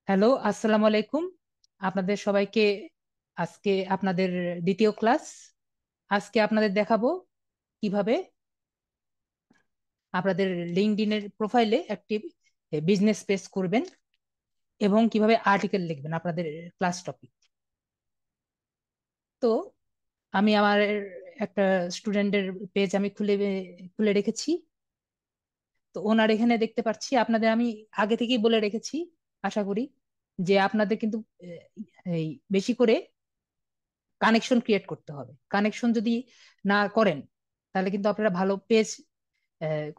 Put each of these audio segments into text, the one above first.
Hello, আসসালামু আলাইকুম। আপনাদের সবাইকে আজকে আপনাদের দ্বিতীয় ক্লাস। আজকে আপনাদের দেখাবো কিভাবে আপনাদের লিঙ্কডইনের প্রোফাইলে একটি বিজনেস পেজ করবেন এবং কিভাবে আর্টিকেল লিখবেন আপনাদের ক্লাস টপিক। তো আমি আমার একটা স্টুডেন্টের পেজ আমি খুলে খুলে রেখেছি। তো ওনার এখানে দেখতে পাচ্ছি, আপনাদের আমি আগে থেকেই বলে রেখেছি, আশা করি যে আপনাদের কিন্তু এই বেশি করে কানেকশন ক্রিয়েট করতে হবে। কানেকশন যদি না করেন তাহলে কিন্তু আপনারা ভালো পেজ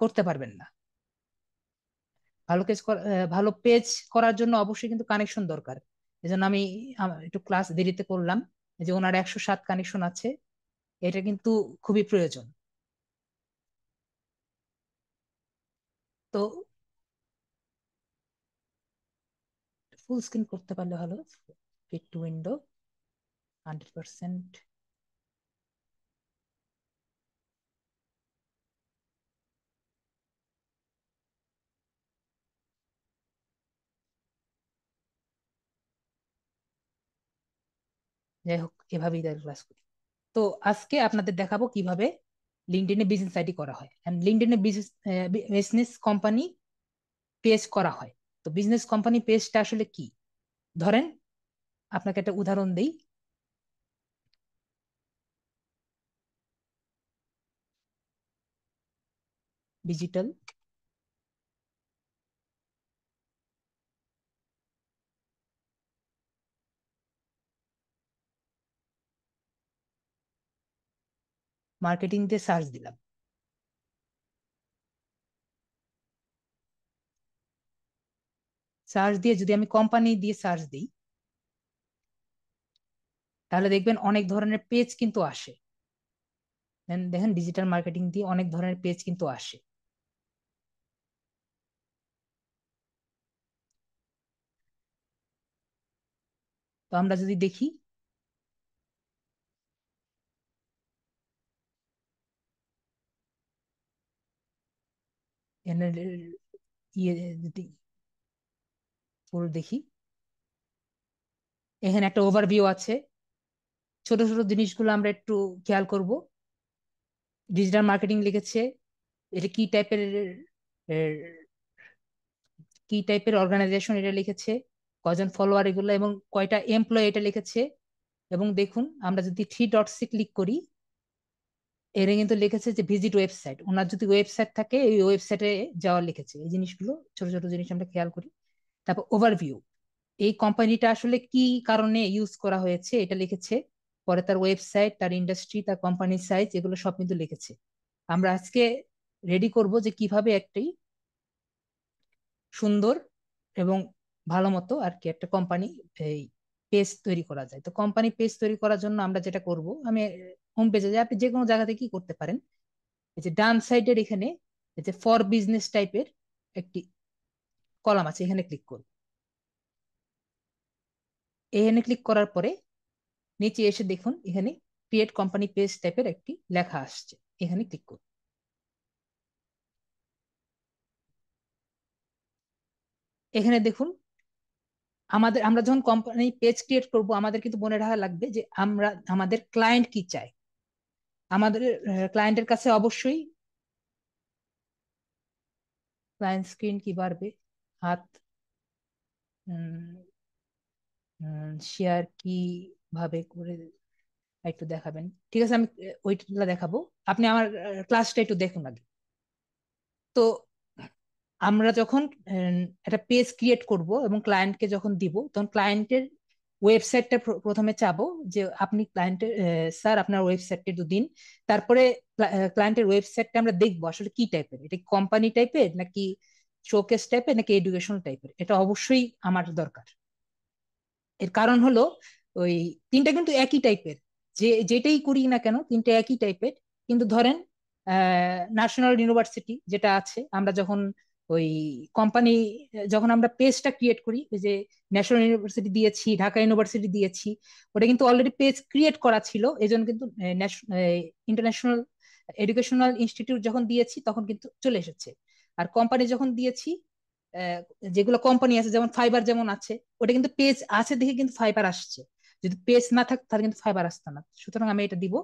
করতে পারবেন না। ভালো পেজ করার জন্য অবশ্যই কিন্তু কানেকশন দরকার। এজন্য আমি একটু ক্লাস দেরিতে করলাম। এই যে ওনার 107 কানেকশন আছে, এটা কিন্তু খুবই প্রয়োজন। তো ফুল স্ক্রিন করতে পারলে ভালো। Fit to window 100%। যাই হোক, এভাবেই তার ক্লাস করি। তো আজকে আপনাদের দেখাবো কিভাবে লিঙ্কডইনে বিজনেস আইডি করা হয় এন্ড লিঙ্কডইনে বিজনেস কোম্পানি পেজ করা হয়। তো বিজনেস কোম্পানি পেজটা আসলে কি? ধরেন, আপনাকে একটা উদাহরণ দেই। ডিজিটাল মার্কেটিং দিয়ে সার্চ দিলাম। সার্চ দিয়ে যদি আমি কোম্পানি দিয়ে সার্চ দিই, তাহলে দেখবেন অনেক ধরনের পেজ কিন্তু আসে। দেখেন, ডিজিটাল মার্কেটিং দিয়ে অনেক ধরনের পেজ কিন্তু আসে। তো আমরা যদি দেখি, এখানে ইয়ে যদি ফুল দেখি, এখানে একটা ওভারভিউ আছে। ছোট ছোট জিনিসগুলো আমরা একটু খেয়াল করব। ডিজিটাল মার্কেটিং লিখেছে, এটা কি টাইপের অর্গানাইজেশন এটা লিখেছে, কজন ফলোয়ার এগুলো, এবং কয়টা এমপ্লয় এটা লিখেছে। এবং দেখুন, আমরা যদি থ্রি ডটসে ক্লিক করি, এরা কিন্তু লিখেছে যে ভিজিট ওয়েবসাইট। ওনার যদি ওয়েবসাইট থাকে, এই ওয়েবসাইটে যাওয়া লিখেছে। এই জিনিসগুলো, ছোট ছোট জিনিস আমরা খেয়াল করি। তারপর ওভারভিউ, এই কোম্পানিটা আসলে কি কারণে ইউজ করা হয়েছে এটা লিখেছে। পরে তার ওয়েবসাইট, তার ইন্ডাস্ট্রি, তার কোম্পানির সাইজ, এগুলো সব কিন্তু লিখেছে। আমরা আজকে রেডি করব যে কিভাবে একটি সুন্দর এবং ভালো মতো আর কি একটা কোম্পানি এই পেজ তৈরি করা যায়। তো কোম্পানি পেজ তৈরি করার জন্য আমরা যেটা করব, আমি হোম পেজে যাই, আপনি যে কোনো জায়গা থেকে কি করতে পারেন। এই যে ডান সাইডের এখানে এই যে ফর বিজনেস টাইপের একটি কলাম আছে, এখানে ক্লিক করুন। এখানে ক্লিক করার পরে নিচে এসে দেখুন, এখানে ক্রিয়েট কোম্পানি পেজ টাইপের একটি লেখা আসছে, এখানে ক্লিক করুন। এখানে দেখুন, আমরা যখন কোম্পানি পেজ ক্রিয়েট করব, আমাদের কিন্তু মনে রাখা লাগবে যে আমাদের ক্লায়েন্ট কি চায়। আমাদের ক্লায়েন্টের কাছে অবশ্যই ক্লায়েন্ট স্ক্রিন কি বাড়বে, হাত শেয়ার কিভাবে করে একটু দেখাবেন? ঠিক আছে, আমি ওইটা দেখাবো। আপনি আমার ক্লাসটা একটু দেখুন আগে। তো আমরা যখন একটা পেজ ক্রিয়েট করব এবং ক্লায়েন্টকে যখন দিব, তখন ক্লায়েন্টের ওয়েবসাইটটা প্রথমে চাবো যে আপনি ক্লায়েন্টের স্যার আপনার ওয়েবসাইটটা একটু দিন। তারপরে ক্লায়েন্টের ওয়েবসাইটটা আমরা দেখবো আসলে কি টাইপের, এটা কোম্পানি টাইপের নাকি শোকেস টাইপের নাকি এডুকেশনাল টাইপের, এটা অবশ্যই আমার দরকার। এর কারণ হলো, ওই তিনটা কিন্তু একই টাইপের, যেটাই করি না কেন তিনটা একই টাইপের। কিন্তু ধরেন, ন্যাশনাল ইউনিভার্সিটি যেটা আছে, আমরা যখন ওই কোম্পানি, যখন আমরা পেজটা ক্রিয়েট করি, ওই যে ন্যাশনাল ইউনিভার্সিটি দিয়েছি, ঢাকা ইউনিভার্সিটি দিয়েছি, ওটা কিন্তু অলরেডি পেজ ক্রিয়েট করা ছিল। এই জন্য কিন্তু ইন্টারন্যাশনাল এডুকেশনাল ইনস্টিটিউট যখন দিয়েছি তখন কিন্তু চলে এসেছে। আর কোম্পানি যখন দিয়েছি যেগুলো কোম্পানি আছে যেমন ফাইবার যেমন আছে, ওটা কিন্তু পেজ আছে দেখে কিন্তু ফাইবার আসছে, যদি পেজ না থাকতো তাহলে কিন্তু ফাইবার আসতো না। সুতরাং আমি এটা দিব।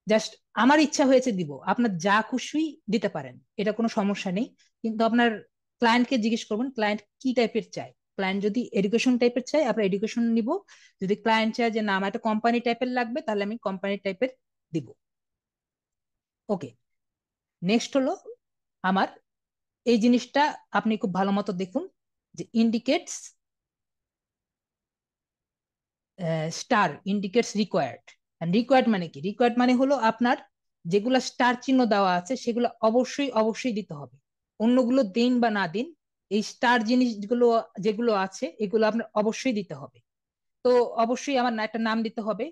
জাস্ট আমার ইচ্ছা হয়েছে দিব, আপনার যা খুশি দিতে পারেন, এটা কোনো সমস্যা নেই। কিন্তু আপনার ক্লায়েন্টকে জিজ্ঞেস করবেন ক্লায়েন্ট কি টাইপের চায়। ক্লায়েন্ট যদি এডুকেশন টাইপের চায় আমরা এডুকেশন নিব, যদি ক্লায়েন্ট চায় যে না আমার একটা কোম্পানি টাইপের লাগবে তাহলে আমি কোম্পানি টাইপের দিব। ওকে, নেক্সট হলো আমার এই জিনিসটা, আপনি খুব ভালো মতো দেখুন যে indicates star indicates required. Required মানে কি? রিকোয়ার্ড মানে হলো আপনার যেগুলো স্টার চিহ্ন দেওয়া আছে সেগুলো অবশ্যই অবশ্যই দিতে হবে। অন্যগুলো দিন বা না দিন, এই স্টার জিনিসগুলো যেগুলো আছে এগুলো আপনার অবশ্যই দিতে হবে। তো অবশ্যই আমার একটা নাম দিতে হবে।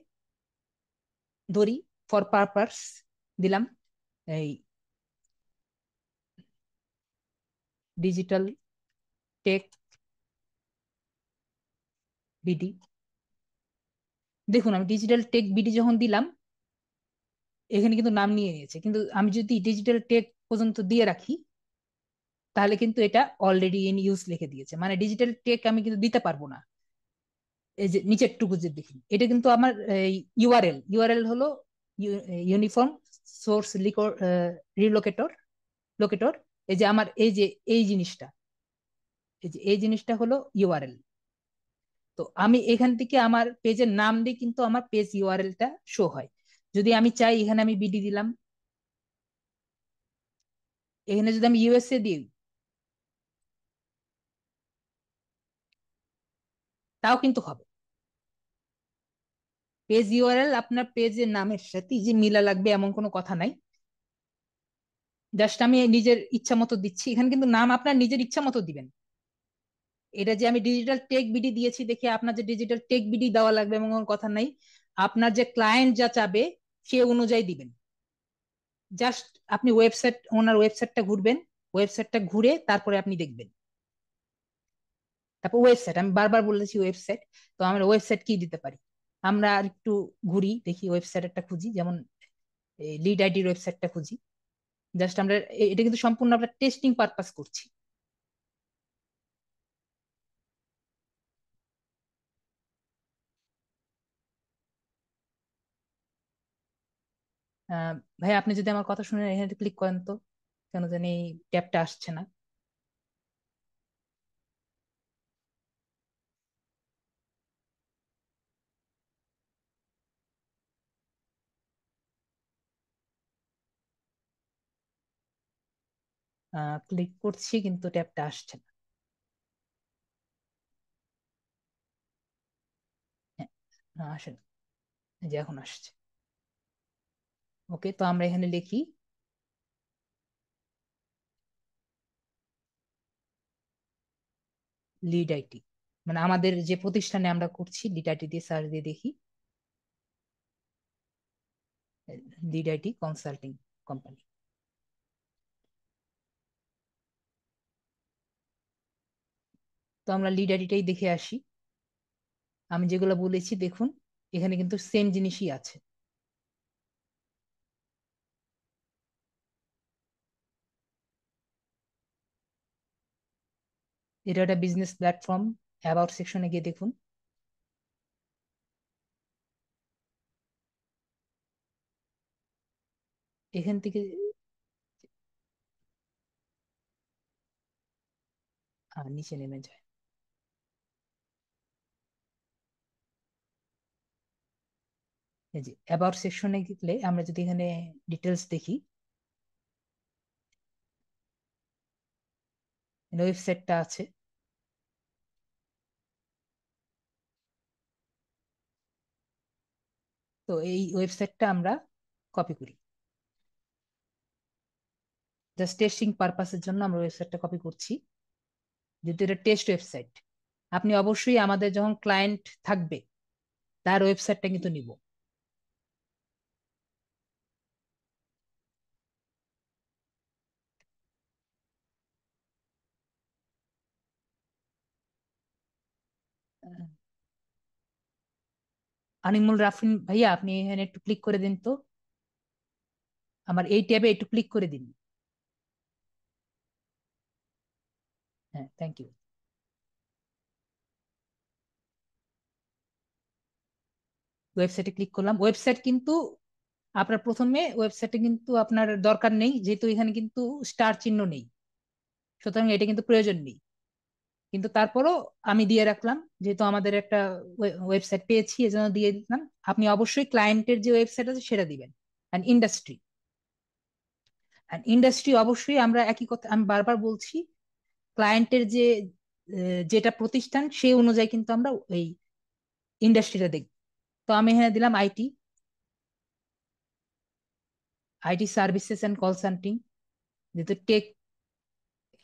ধরি ফর পারপাস দিলাম এই ডিজিটাল টেক বিডি। দেখুন আমি ডিজিটাল টেক বিডি যখন দিলাম এখানে কিন্তু নাম নিয়ে নিয়েছে, কিন্তু আমি যদি ডিজিটাল টেক পর্যন্ত দিয়ে রাখি তাহলে কিন্তু এটা অলরেডি ইন ইউজ লিখে দিয়েছে, মানে ডিজিটাল টেক আমি কিন্তু দিতে পারবো না। এই যে নিচের টুকু যে দেখি এটা কিন্তু আমার ইউআরএল, ইউআরএল হলো ইউনিফর্ম সোর্স রিলোকেটর লোকেটর। এই যে আমার এই যে এই জিনিসটা, এই যে এই জিনিসটা হলো ইউআরএল। তো আমি এখান থেকে আমার পেজের নাম দিয়ে কিন্তু আমার পেজ ইউআরএলটা শো হয়। যদি আমি চাই এখানে আমি বিডি দিলাম, এখানে যদি আমি ইউএসএ দিই তাও কিন্তু হবে। পেজ ইউআরএল আপনার পেজের নামের সাথে যে মিলা লাগবে এমন কোনো কথা নাই। জাস্ট আমি নিজের ইচ্ছা মতো দিচ্ছি, এখানে কিন্তু নাম আপনার নিজের ইচ্ছা মতো দিবেন। এটা যে আমি ডিজিটাল টেক বিডি দিয়েছি দেখে আপনার যে ডিজিটাল টেক বিডি দেওয়া লাগবে এমন কোনো কথা নাই। আপনার যে ক্লায়েন্ট যা চাবে সে অনুযায়ী দিবেন। জাস্ট আপনি ওয়েবসাইট ওনার ওয়েবসাইটটা ঘুরবেন, ওয়েবসাইটটা ঘুরে তারপরে আপনি দেখবেন। তারপর ওয়েবসাইট আমি বারবার বলেছি ওয়েবসাইট, তো আমরা ওয়েবসাইট কি দিতে পারি? আমরা আর একটু ঘুরি দেখি, ওয়েবসাইট একটা খুঁজি, যেমন লিড আইডির ওয়েবসাইটটা খুঁজি। জাস্ট আমরা এটা কিন্তু সম্পূর্ণ আমরা টেস্টিং পারপাস করছি। ভাই আপনি যদি আমার কথা শুনে এখানে ক্লিক করেন তো, কেন জানি ট্যাবটা আসছে না। ক্লিক করছি কিন্তু ট্যাবটা আসছে না। হ্যাঁ, আসে না। এই যে এখন আসছে। ওকে, তো আমরা এখানে লিখি লিড আইটি, মানে আমাদের যে প্রতিষ্ঠানে আমরা করছি লিড আইটি দিয়ে সার্চ দিয়ে দেখি। Lead IT consulting company. তো আমরা লিড আইটিটাই দেখে আসি। আমি যেগুলো বলেছি দেখুন এখানে কিন্তু সেম জিনিসই আছে। এটা একটা বিজনেস প্ল্যাটফর্ম, অ্যাবাউট সেকশনে গিয়ে দেখুন। এখান থেকে নিচে নেমে যায়। এই যে অ্যাবাউট সেকশনে গেলে আমরা যদি এখানে ডিটেলস দেখি, ওয়েবসাইটটা আছে। তো এই ওয়েবসাইটটা আমরা কপি করি, জাস্ট টেস্টিং পারপাসের জন্য আমরা ওয়েবসাইটটা কপি করছি, যেহেতু এটা টেস্ট ওয়েবসাইট। আপনি অবশ্যই আমাদের যখন ক্লায়েন্ট থাকবে তার ওয়েবসাইটটা কিন্তু নিব। আনিমুল রাফিন ভাইয়া আপনি এখানে একটু ক্লিক করে দিন তো, আমার এই ট্যাবে একটু ক্লিক করে দিন। হ্যাঁ, থ্যাংক ইউ। ওয়েবসাইটে ক্লিক করলাম। ওয়েবসাইট কিন্তু আপনার প্রথমে ওয়েবসাইটে কিন্তু আপনার দরকার নেই, যেহেতু এখানে কিন্তু স্টার চিহ্ন নেই, সুতরাং এটা কিন্তু প্রয়োজন নেই। কিন্তু তারপরও আমি দিয়ে রাখলাম, যেহেতু আমাদের একটা ওয়েবসাইট পেয়েছি এজন্য দিয়ে দিলাম। আপনি অবশ্যই ক্লায়েন্টের যে ওয়েবসাইট আছে সেটা দিবেন। অ্যান্ড ইন্ডাস্ট্রি, ইন্ডাস্ট্রি অবশ্যই আমরা একই কথা আমি বারবার বলছি, ক্লায়েন্টের যে যেটা প্রতিষ্ঠান সেই অনুযায়ী কিন্তু আমরা এই ইন্ডাস্ট্রিটা দেখব। তো আমি এখানে দিলাম IT, IT services and consulting, যেহেতু টেক,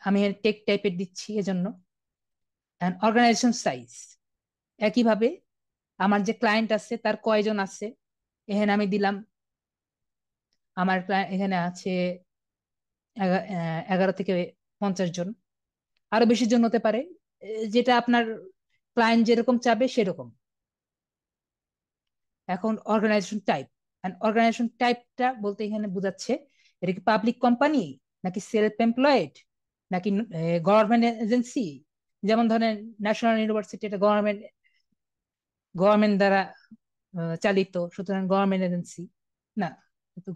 আমি টেক টাইপের দিচ্ছি এজন্য। অ্যান্ড অর্গানাইজেশন সাইজ একইভাবে আমার যে ক্লায়েন্ট আছে তার কয়জন আছে, এখানে আমি দিলাম আমার এখানে আছে 11 থেকে 50 জন, আরো বেশি জন হতে পারে, যেটা আপনার ক্লায়েন্ট যেরকম চাবে সেরকম। এখন অর্গানাইজেশন টাইপ, অর্গানাইজেশন টাইপটা বলতে এখানে বোঝাচ্ছে এটা কি পাবলিক কোম্পানি, নাকি সেলফ এমপ্লয়েড, নাকি গভর্নমেন্ট এজেন্সি। যেমন ধরেন ন্যাশনাল ইউনিভার্সিটি, এটা গভর্নমেন্ট, গভর্নমেন্ট দ্বারা চালিত, সুতরাং গভর্নমেন্ট এজেন্সি না,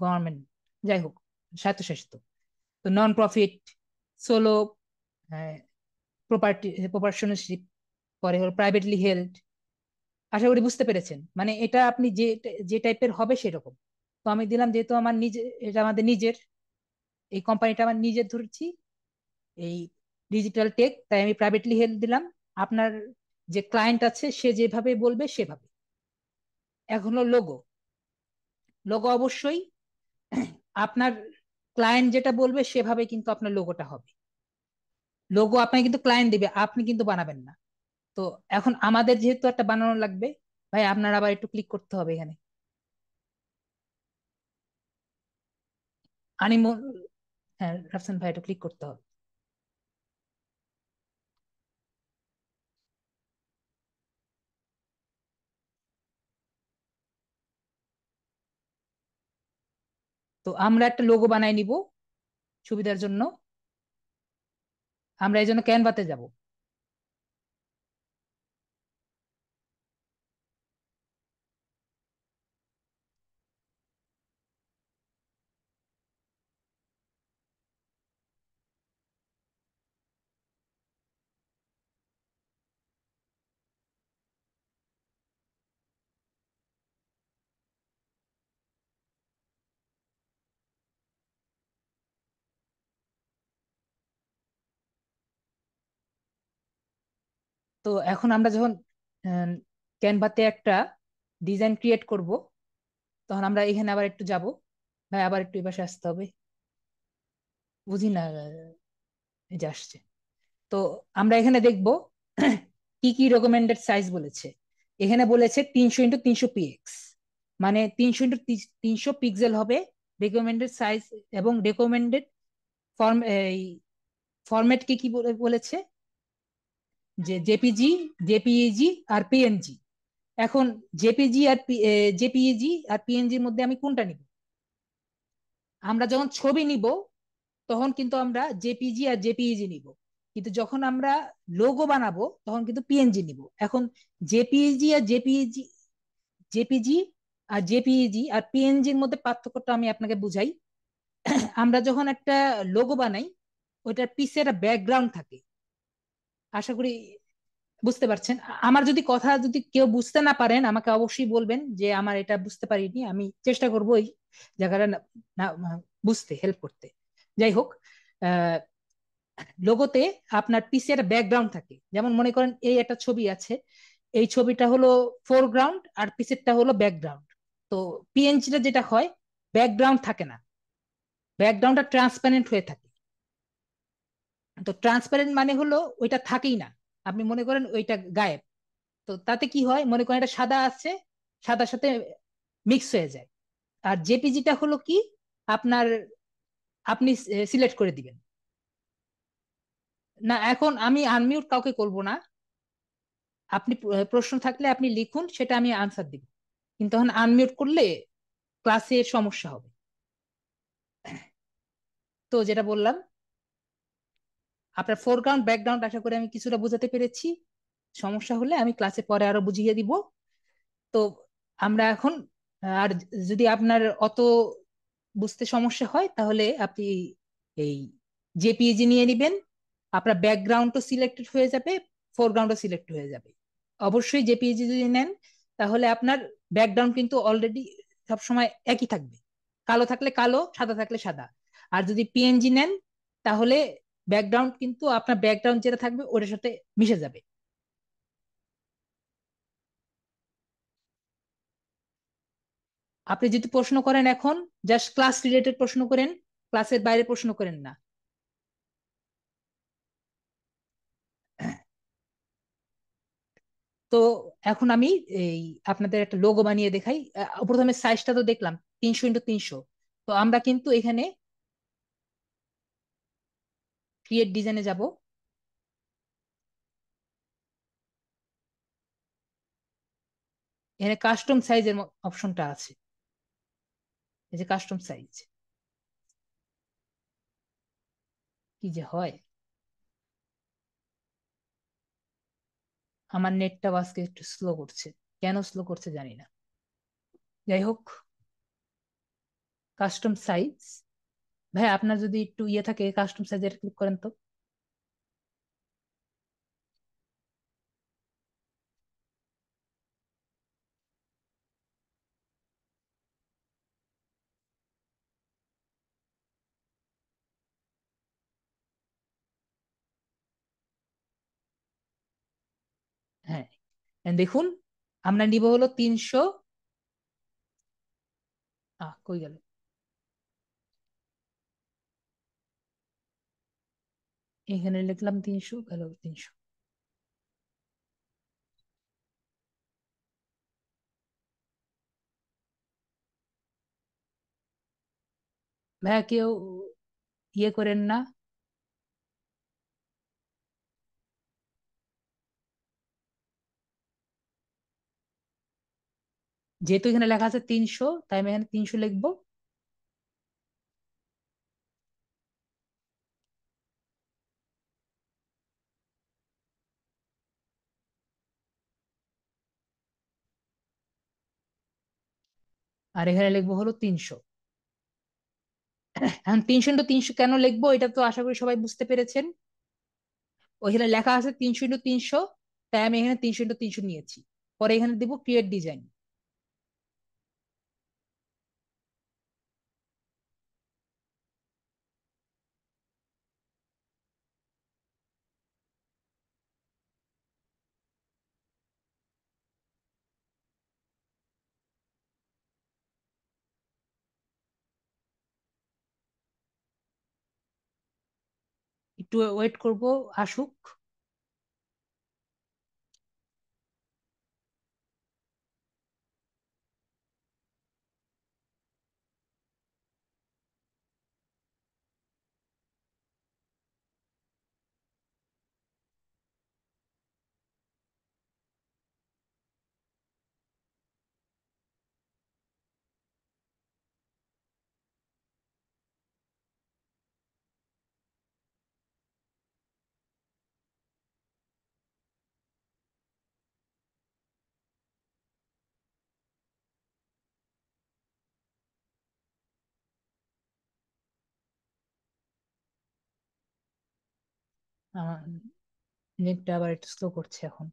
গভর্নমেন্ট, যাই হোক স্বায়ত্তশাসিত। তো নন প্রফিট, সোলো প্রপার্শনশিপ, পরে হলো প্রাইভেটলি হেল্ড। আশা করি বুঝতে পেরেছেন, মানে এটা আপনি যে যে টাইপের হবে সেরকম। তো আমি দিলাম, যেহেতু আমার নিজে, এটা আমাদের নিজের, এই কোম্পানিটা আমার নিজের ধরছি, এই ডিজিটাল টেক, তাই আমি প্রাইভেটলি হেল্ড দিলাম। আপনার যে ক্লায়েন্ট আছে সে যেভাবে বলবে সেভাবে। এখন হলো লোগো। লোগো অবশ্যই আপনার ক্লায়েন্ট যেটা বলবে সেভাবে কিন্তু আপনার লোগোটা হবে। লোগো আপনাকে কিন্তু ক্লায়েন্ট দিবে, আপনি কিন্তু বানাবেন না। তো এখন আমাদের যেহেতু একটা বানানো লাগবে, ভাই আপনার আবার একটু ক্লিক করতে হবে এখানে, আনিমো, হ্যাঁ রাফসান ভাই একটু ক্লিক করতে হবে। তো আমরা একটা লোগো বানাই নিব সুবিধার জন্য। আমরা এই জন্য ক্যানভাতে যাব। তো এখন আমরা যখন ক্যানভাতে একটা ডিজাইন ক্রিয়েট করব, তখন আমরা এখানে আবার একটু যাব। ভাই আবার একটু এই পাশে আসতে হবে, বুঝি না, এই যে আসছে। তো আমরা এখানে দেখব কি কি রেকমেন্ডেড সাইজ বলেছে। এখানে বলেছে 300x300 px, মানে 300x300 পিক্সেল হবে রেকমেন্ডেড সাইজ। এবং রেকমেন্ডেড ফর্ম, এই ফরম্যাট কি কি বলেছে, যে জেপিজি, জেপিইজি আর পিএনজি। এখন জেপিজি আর জেপিইজি আর পিএনজির মধ্যে আমি কোনটা নিব? আমরা যখন ছবি নিব তখন কিন্তু আমরা জেপিজি আর জেপিইজি নিব, কিন্তু যখন আমরা লোগো বানাবো তখন কিন্তু পিএনজি নিব। এখন জেপিইজি আর জেপিইজি, জেপিজি আর জেপিইজি আর পিএনজির মধ্যে পার্থক্যটা আমি আপনাকে বুঝাই। আমরা যখন একটা লোগো বানাই, ওইটার পিছে একটা ব্যাকগ্রাউন্ড থাকে, আশা করি বুঝতে পারছেন। আমার যদি কথা যদি কেউ বুঝতে না পারেন আমাকে অবশ্যই বলবেন যে আমার এটা বুঝতে পারিনি, আমি চেষ্টা করবো ওই জায়গাটা বুঝতে হেল্প করতে। যাই হোক, লোগোতে আপনার পিছে একটা ব্যাকগ্রাউন্ড থাকে। যেমন মনে করেন এই একটা ছবি আছে, এই ছবিটা হলো ফোরগ্রাউন্ড আর পিছেরটা হলো ব্যাকগ্রাউন্ড। তো পিএনজিটা যেটা হয়, ব্যাকগ্রাউন্ড থাকে না, ব্যাকগ্রাউন্ডটা ট্রান্সপারেন্ট হয়ে থাকে। তো ট্রান্সপারেন্ট মানে হলো ওইটা থাকেই না, আপনি মনে করেন ওইটা গায়েব। তো তাতে কি হয়, মনে করেন এটা সাদা আছে, সাদার সাথে মিক্স হয়ে যায়। আর জেপিজিটা হলো কি, আপনার আপনি সিলেক্ট করে দিবেন। না, এখন আমি আনমিউট কাউকে করব না, আপনি প্রশ্ন থাকলে আপনি লিখুন, সেটা আমি আনসার দিব। কিন্তু এখন আনমিউট করলে ক্লাসে সমস্যা হবে। তো যেটা বললাম, আপনার ফোরগ্রাউন্ড ব্যাকগ্রাউন্ড আশা করি আমি কিছুটা বোঝাতে পেরেছি। সমস্যা হলে আমি ক্লাসে পরে আরো বুঝিয়ে দিব। তো আমরা এখন আর যদি আপনার অত বুঝতে সমস্যা হয় তাহলে আপনি এই জেপিইজি নিয়ে নেবেন। আপনার ব্যাকগ্রাউন্ডও সিলেক্টেড হয়ে যাবে, ফোরগ্রাউন্ডও সিলেক্ট হয়ে যাবে। অবশ্যই জেপিইজি যদি নেন তাহলে আপনার ব্যাকগ্রাউন্ড কিন্তু অলরেডি সবসময় একই থাকবে, কালো থাকলে কালো, সাদা থাকলে সাদা। আর যদি পিএনজি নেন তাহলে ব্যাকগ্রাউন্ড কিন্তু আপনার ব্যাকগ্রাউন্ড যেটা থাকবে ওটার সাথে মিশে যাবে। আপনি যদি প্রশ্ন করেন এখন জাস্ট ক্লাস রিলেটেড প্রশ্ন করেন, ক্লাসের বাইরে প্রশ্ন করেন না। তো এখন আমি এই আপনাদের একটা লোগো বানিয়ে দেখাই। প্রথমে সাইজটা তো দেখলাম 300x300। তো আমরা কিন্তু এখানে ক্রিয়েট ডিজাইনে যাব। এখানে কাস্টম সাইজের অপশনটা আছে, এই যে কাস্টম সাইজ। কি যে হয়, আমার নেটটা আজকে একটু স্লো করছে, কেন স্লো করছে জানি না। যাই হোক, কাস্টম সাইজ। ভাই আপনার যদি একটু ইয়ে থাকে কাস্টম সাইজের ক্লিক করেন তো। হ্যাঁ, দেখুন আমরা নিব হলো 300। কই গেল? এখানে লিখলাম 300, গেল 300। ভাইয়া কেউ ইয়ে করেন না। যেহেতু এখানে লেখা আছে 300, তাই আমি এখানে 300 লিখবো। আর এখানে লিখবো হলো 300। এখন 300x300 কেন লিখবো এটা তো আশা করি সবাই বুঝতে পেরেছেন। ওইখানে লেখা আছে 300x300, তাই আমি এখানে 300x300 নিয়েছি। পরে এখানে দিব ক্রিয়েট ডিজাইন। একটু ওয়েট করব, আসুক। আমার নেটটা আবার একটু স্লো করছে এখন।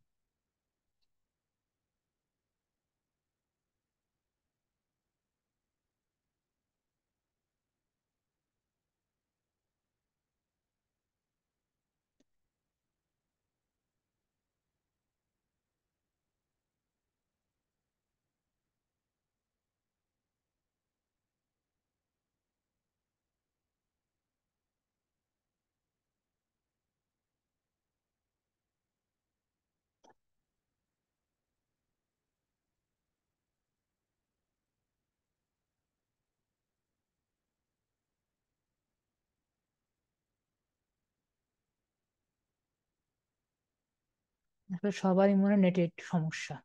আসলে সবারই মনে নেটের একটু সমস্যা।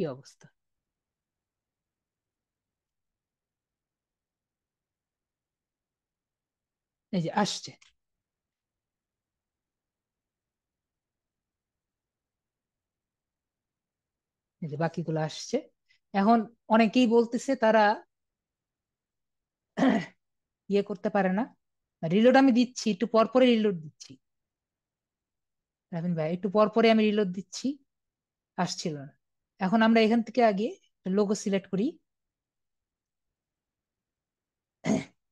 কি অবস্থা? এই যে আসছে। এই যে বাকিগুলো আসছে। এখন অনেকেই বলতেছে তারা ইয়ে করতে পারে না। রিলোড আমি দিচ্ছি, একটু পর পরে রিলোড দিচ্ছি। রাবিন ভাই, একটু পর পরে আমি রিলোড দিচ্ছি, আসছিল না। এখন আমরা এখান থেকে আগে লোগো সিলেক্ট করি।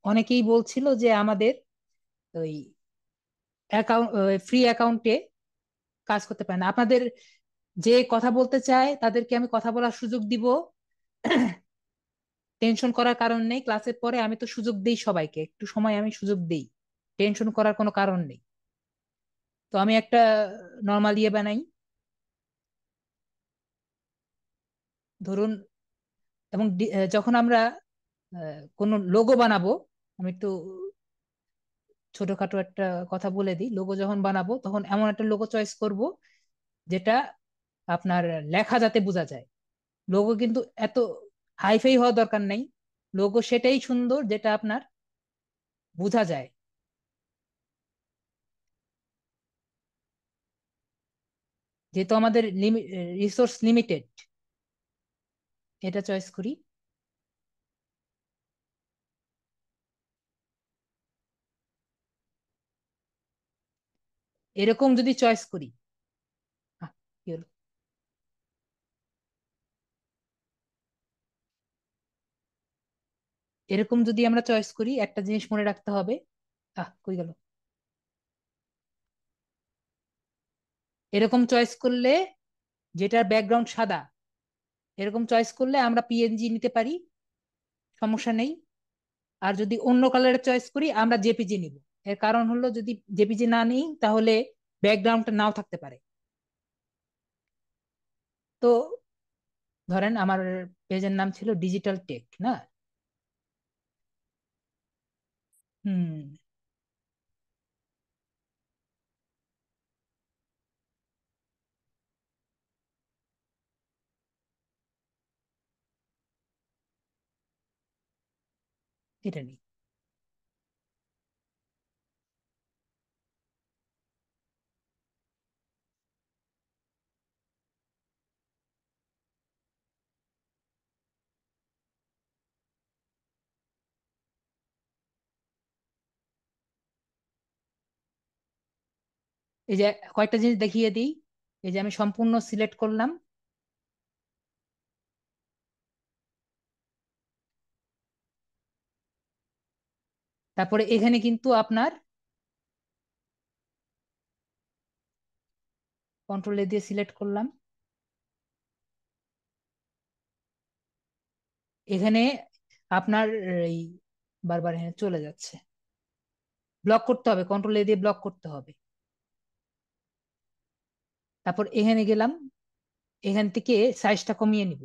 অনেকেই বলছিল যে আমাদের ওই অ্যাকাউন্ট, ফ্রি অ্যাকাউন্টে কাজ করতে পারে না। আপনাদের যে কথা বলতে চায় তাদেরকে আমি কথা বলার সুযোগ দিব। টেনশন করার কারণ নেই, ক্লাসের পরে আমি তো সুযোগ দিই সবাইকে, একটু সময় আমি সুযোগ দিই। টেনশন করার কোনো কারণ নেই। তো আমি একটা নর্মাল ইয়ে বানাই, ধরুন। এবং যখন আমরা কোনো লোগো বানাবো, আমি একটু ছোটখাটো একটা কথা বলে দিই। লোগো যখন বানাবো তখন এমন একটা লোগো চয়েস করব যেটা আপনার লেখা যাতে বোঝা যায়। লোগো কিন্তু এত হাইফাই হওয়া দরকার নাই। লোগো সেটাই সুন্দর যেটা আপনার বোঝা যায়। যেহেতু আমাদের রিসোর্স লিমিটেড, এটা চয়েস করি। এরকম যদি চয়েস করি, কি হলো? এরকম যদি আমরা চয়েস করি, একটা জিনিস মনে রাখতে হবে। কই গেল? এরকম চয়েস করলে, যেটার ব্যাকগ্রাউন্ড সাদা, এরকম চয়েস করলে আমরা পিএনজি নিতে পারি, সমস্যা নেই। আর যদি অন্য কালারের চয়েস করি, আমরা জেপিজি নিব। এর কারণ হলো, যদি জেপিজি না নিই তাহলে ব্যাকগ্রাউন্ডটা নাও থাকতে পারে। তো ধরেন আমার পেজের নাম ছিল ডিজিটাল টেক, না? হুম। এটা নেই। এই যে কয়েকটা জিনিস দেখিয়ে দিই। এই যে আমি সম্পূর্ণ সিলেক্ট করলাম। তারপরে এখানে কিন্তু আপনার কন্ট্রোল এ দিয়ে সিলেক্ট করলাম। এখানে আপনার এই বারবার এখানে চলে যাচ্ছে, ব্লক করতে হবে, কন্ট্রোল এ দিয়ে ব্লক করতে হবে। তারপর এখানে গেলাম, এখান থেকে সাইজটা কমিয়ে নিব।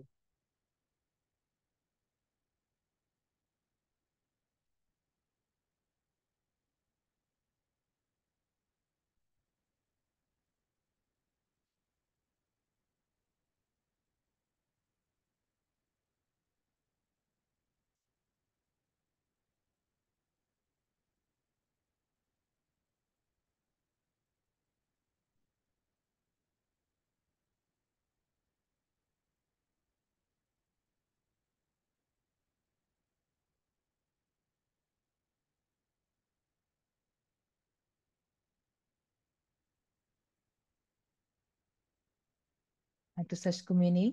একটু সাইজ কমিয়ে নিই।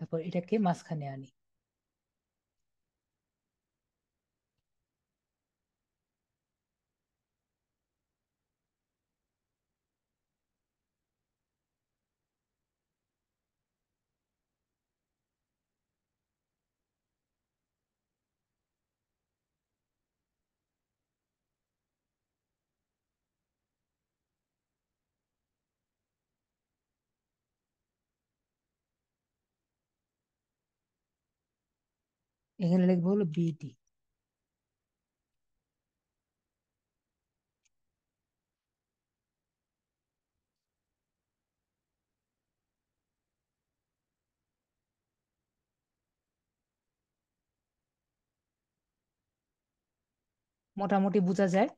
তারপর এটাকে মাঝখানে আনি। এখানে লিখবো হলো বিডি। মোটামুটি বোঝা যায়।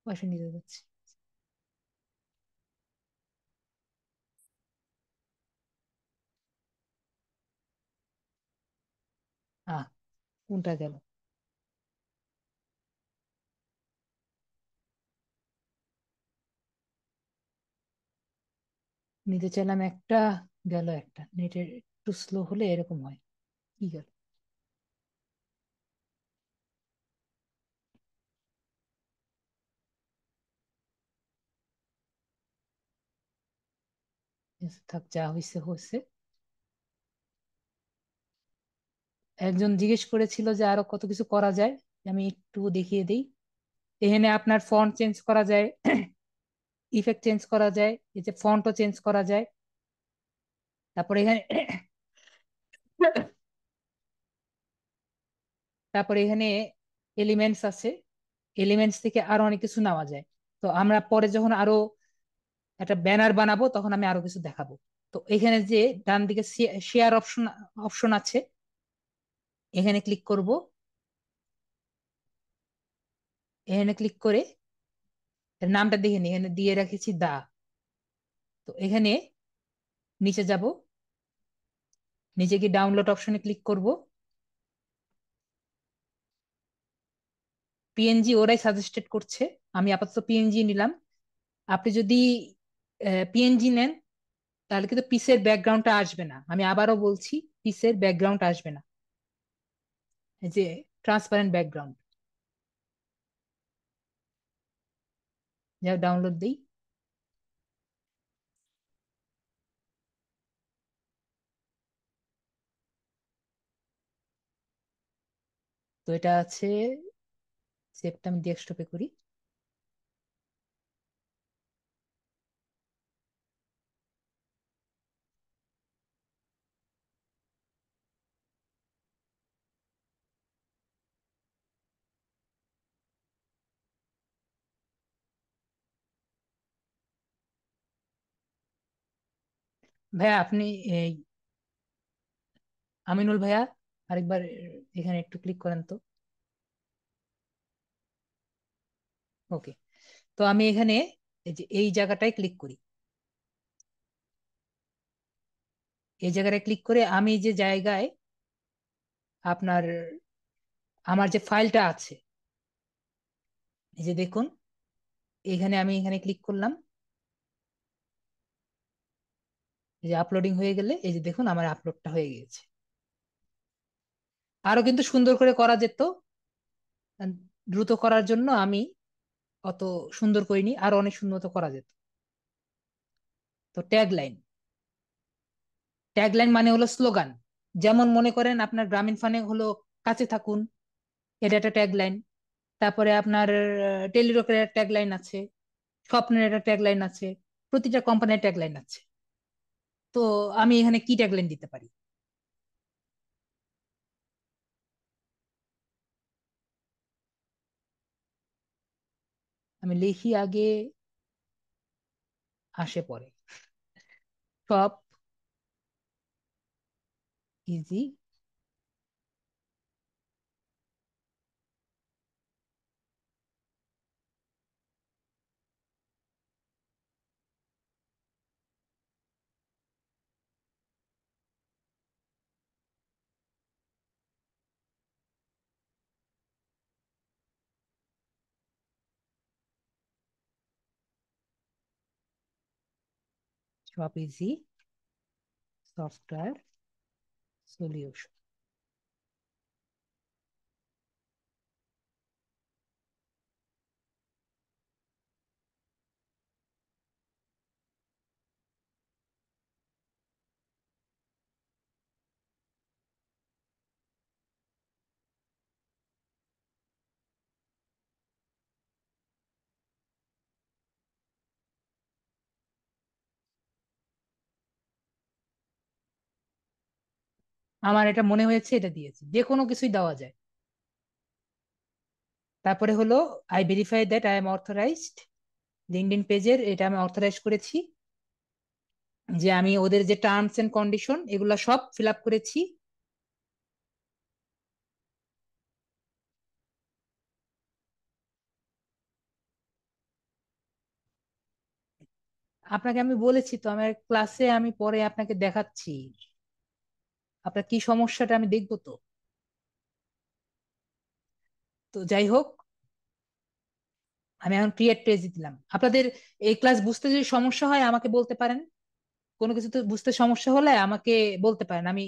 পয়সা নিতে যাচ্ছি। কোনটা গেল? নিতে চাইলাম একটা, গেল একটা। নেটের একটু স্লো হলে এরকম হয়। কি গেল? থাক, যা হয়েছে হয়েছে। একজন জিজ্ঞেস করেছিল যে আরো কত কিছু করা যায়, আমি একটু দেখিয়ে দিই। এখানে আপনার ফন্ট চেঞ্জ করা যায়, ইফেক্ট চেঞ্জ করা যায়, এই যে ফন্টও চেঞ্জ করা যায়। তারপরে এখানে তারপরে এখানে এলিমেন্টস আছে। এলিমেন্টস থেকে আরো অনেক কিছু নেওয়া যায়। তো আমরা পরে যখন আরো একটা ব্যানার বানাবো তখন আমি আরো কিছু দেখাবো। তো এখানে যে ডান দিকে শেয়ার অপশন অপশন আছে, এখানে ক্লিক করব। এখানে ক্লিক করে এর নামটা দেখে নি, এখানে দিয়ে রেখেছি দা। তো এখানে নিচে যাব, নিচে গিয়ে ডাউনলোড অপশনে ক্লিক করব। পিএনজি ওরাই সাজেস্টেড করছে, আমি আপাতত পিএনজি নিলাম। আপনি যদি পিএনজি নেন তাহলে কিন্তু পিসের ব্যাকগ্রাউন্ডটা আসবে না, আমি আবারও বলছি, পিসের ব্যাকগ্রাউন্ড আসবে না। এই যে ট্রান্সপারেন্ট ব্যাকগ্রাউন্ড, যা ডাউনলোড দিই। তো এটা আছে, সেভটা আমি ডেস্কটপে করি। ভাইয়া আপনি এই আমিনুল ভাইয়া, আরেকবার এখানে একটু ক্লিক করেন তো। ওকে। তো আমি এখানে এই যে এই জায়গাটায় ক্লিক করি। এই জায়গাটায় ক্লিক করে আমি যে জায়গায় আপনার আমার যে ফাইলটা আছে, এই যে দেখুন, এখানে আমি এখানে ক্লিক করলাম। এই যে আপলোডিং হয়ে গেলে এই যে দেখুন আমার আপলোডটা হয়ে গেছে। আরো কিন্তু সুন্দর করে করা যেত, দ্রুত করার জন্য আমি অত সুন্দর করিনি, আরো অনেক সুন্দর তো করা যেত। তো ট্যাগ লাইন, ট্যাগ লাইন মানে হলো স্লোগান। যেমন মনে করেন আপনার গ্রামীণ ফোনে হলো কাছে থাকুন, এটা একটা ট্যাগ লাইন। তারপরে আপনার টেলিটকের ট্যাগ লাইন আছে, স্বপ্নের একটা ট্যাগ লাইন আছে, প্রতিটা কোম্পানির ট্যাগ লাইন আছে। তো আমি এখানে কি ট্যাগ লাইন দিতে পারি? আমি লিখি আগে, আসে পরে। সব ইজি, সব ইজি সফটওয়্যার সলিউশন। আমার এটা মনে হয়েছে এটা দিয়েছি, যে কোনো কিছুই দেওয়া যায়। তারপরে হলো I verify that I am authorised. LinkedIn পেজের এটা আমি অথরাইজ করেছি। যে আমি ওদের যে টার্মস এন্ড কন্ডিশন এগুলা সব ফিল আপ করেছি। আপনাকে আমি বলেছি তো, আমার ক্লাসে আমি পরে আপনাকে দেখাচ্ছি আপনার কি সমস্যাটা, আমি দেখবো তো। তো যাই হোক, আমি এখন ক্রিয়েট পেজ দিলাম আপনাদের। এই ক্লাস বুঝতে যদি সমস্যা হয় আমাকে বলতে পারেন, কোনো কিছু তো বুঝতে সমস্যা হলে আমাকে বলতে পারেন, আমি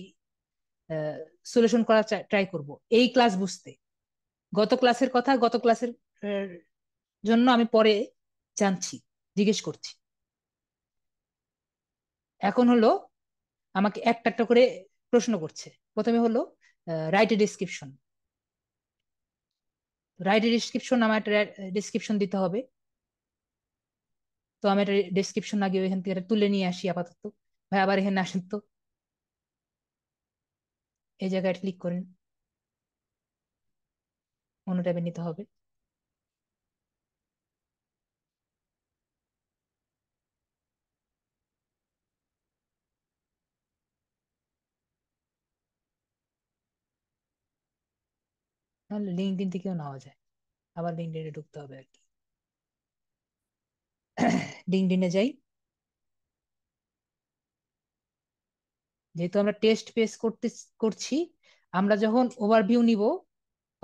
সলিউশন করার ট্রাই করব এই ক্লাস বুঝতে। গত ক্লাসের কথা, গত ক্লাসের জন্য আমি পরে জানছি, জিজ্ঞেস করছি। এখন হলো আমাকে একটা একটা করে প্রশ্ন করছে। প্রথমে হলো write a description. Write a description, আমার একটা ডিসক্রিপশন দিতে হবে। তো আমি একটা ডিসক্রিপশন আগে এখান থেকে একটা তুলে নিয়ে আসি আপাতত। ভাই আবার এখানে আসেন তো, এই জায়গায় ক্লিক করেন, অন্য ট্যাবে নিতে হবে। নাহলে লিঙ্কডইন থেকেও নেওয়া যায়, আবার লিঙ্কডইনে ঢুকতে হবে আর কি। লিঙ্কডইনে যাই। যেহেতু আমরা টেস্ট পেজ করছি, আমরা যখন ওভারভিউ নিব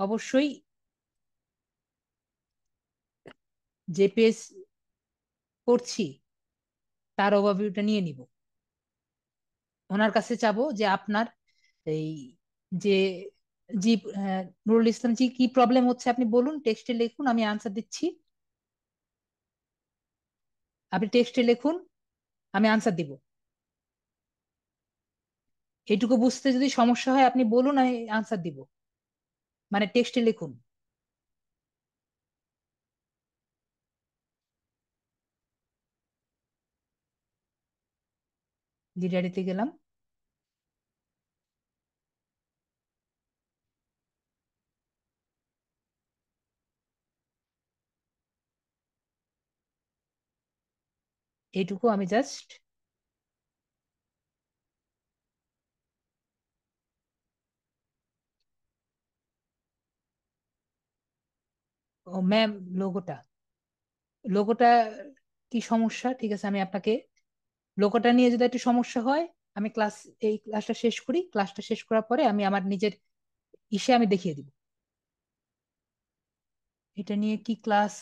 অবশ্যই যে পেজ করছি তার ওভারভিউটা নিয়ে নিব। ওনার কাছে চাবো যে আপনার এই যে জি, নুরুল ইসলাম জি, কি প্রবলেম হচ্ছে আপনি বলুন, টেক্সটে লিখুন, আমি আনসার দিচ্ছি। আপনি টেক্সটে লিখুন, আমি আনসার দিব। এইটুকু বুঝতে যদি সমস্যা হয় আপনি বলুন, আমি আনসার দিব। মানে টেক্সটে লিখুন। লিডারিতে গেলাম। এইটুকু আমি জাস্ট, ও ম্যাম, লোগোটা, লোগোটা কি সমস্যা? ঠিক আছে, আমি আপনাকে লোগোটা নিয়ে যদি একটু সমস্যা হয়, আমি এই ক্লাসটা শেষ করি, ক্লাসটা শেষ করার পরে আমি আমার নিজের ইসে আমি দেখিয়ে দিব এটা নিয়ে কি ক্লাস।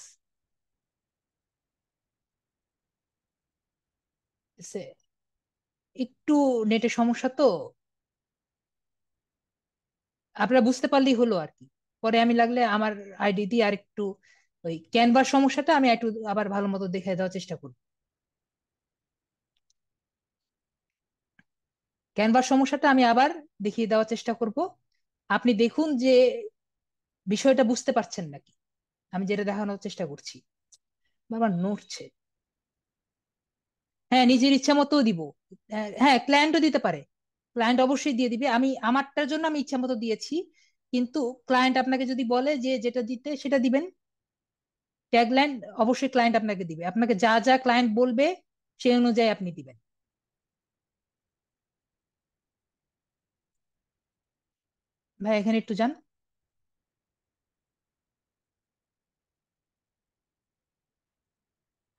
একটু নেটের সমস্যা তো, আপনারা বুঝতে পারলেই হলো আর কি। পরে আমি লাগলে আমার আইডি দিয়ে আর একটু ওই ক্যানভার সমস্যাটা আমি একটু আবার ভালো মতো দেখে দেওয়ার চেষ্টা করব। ক্যানভার সমস্যাটা আমি আবার দেখিয়ে দেওয়ার চেষ্টা করব। আপনি দেখুন যে বিষয়টা বুঝতে পারছেন নাকি, আমি যেটা দেখানোর চেষ্টা করছি। বাবা নড়ছে। হ্যাঁ, নিজের ইচ্ছা মতো দিব। হ্যাঁ, ক্লায়েন্টও দিতে পারে। ক্লায়েন্ট অবশ্যই দিয়ে দিবে, আমি আমারটার জন্য আমি ইচ্ছা মতো দিয়েছি। কিন্তু ক্লায়েন্ট আপনাকে যদি বলে যে যেটা দিতে সেটা দিবেন, ট্যাগলাইন অবশ্যই ক্লায়েন্ট আপনাকে দিবে। আপনাকে যা যা ক্লায়েন্ট বলবে সেই অনুযায়ী আপনি দিবেন। ভাই এখানে একটু যান,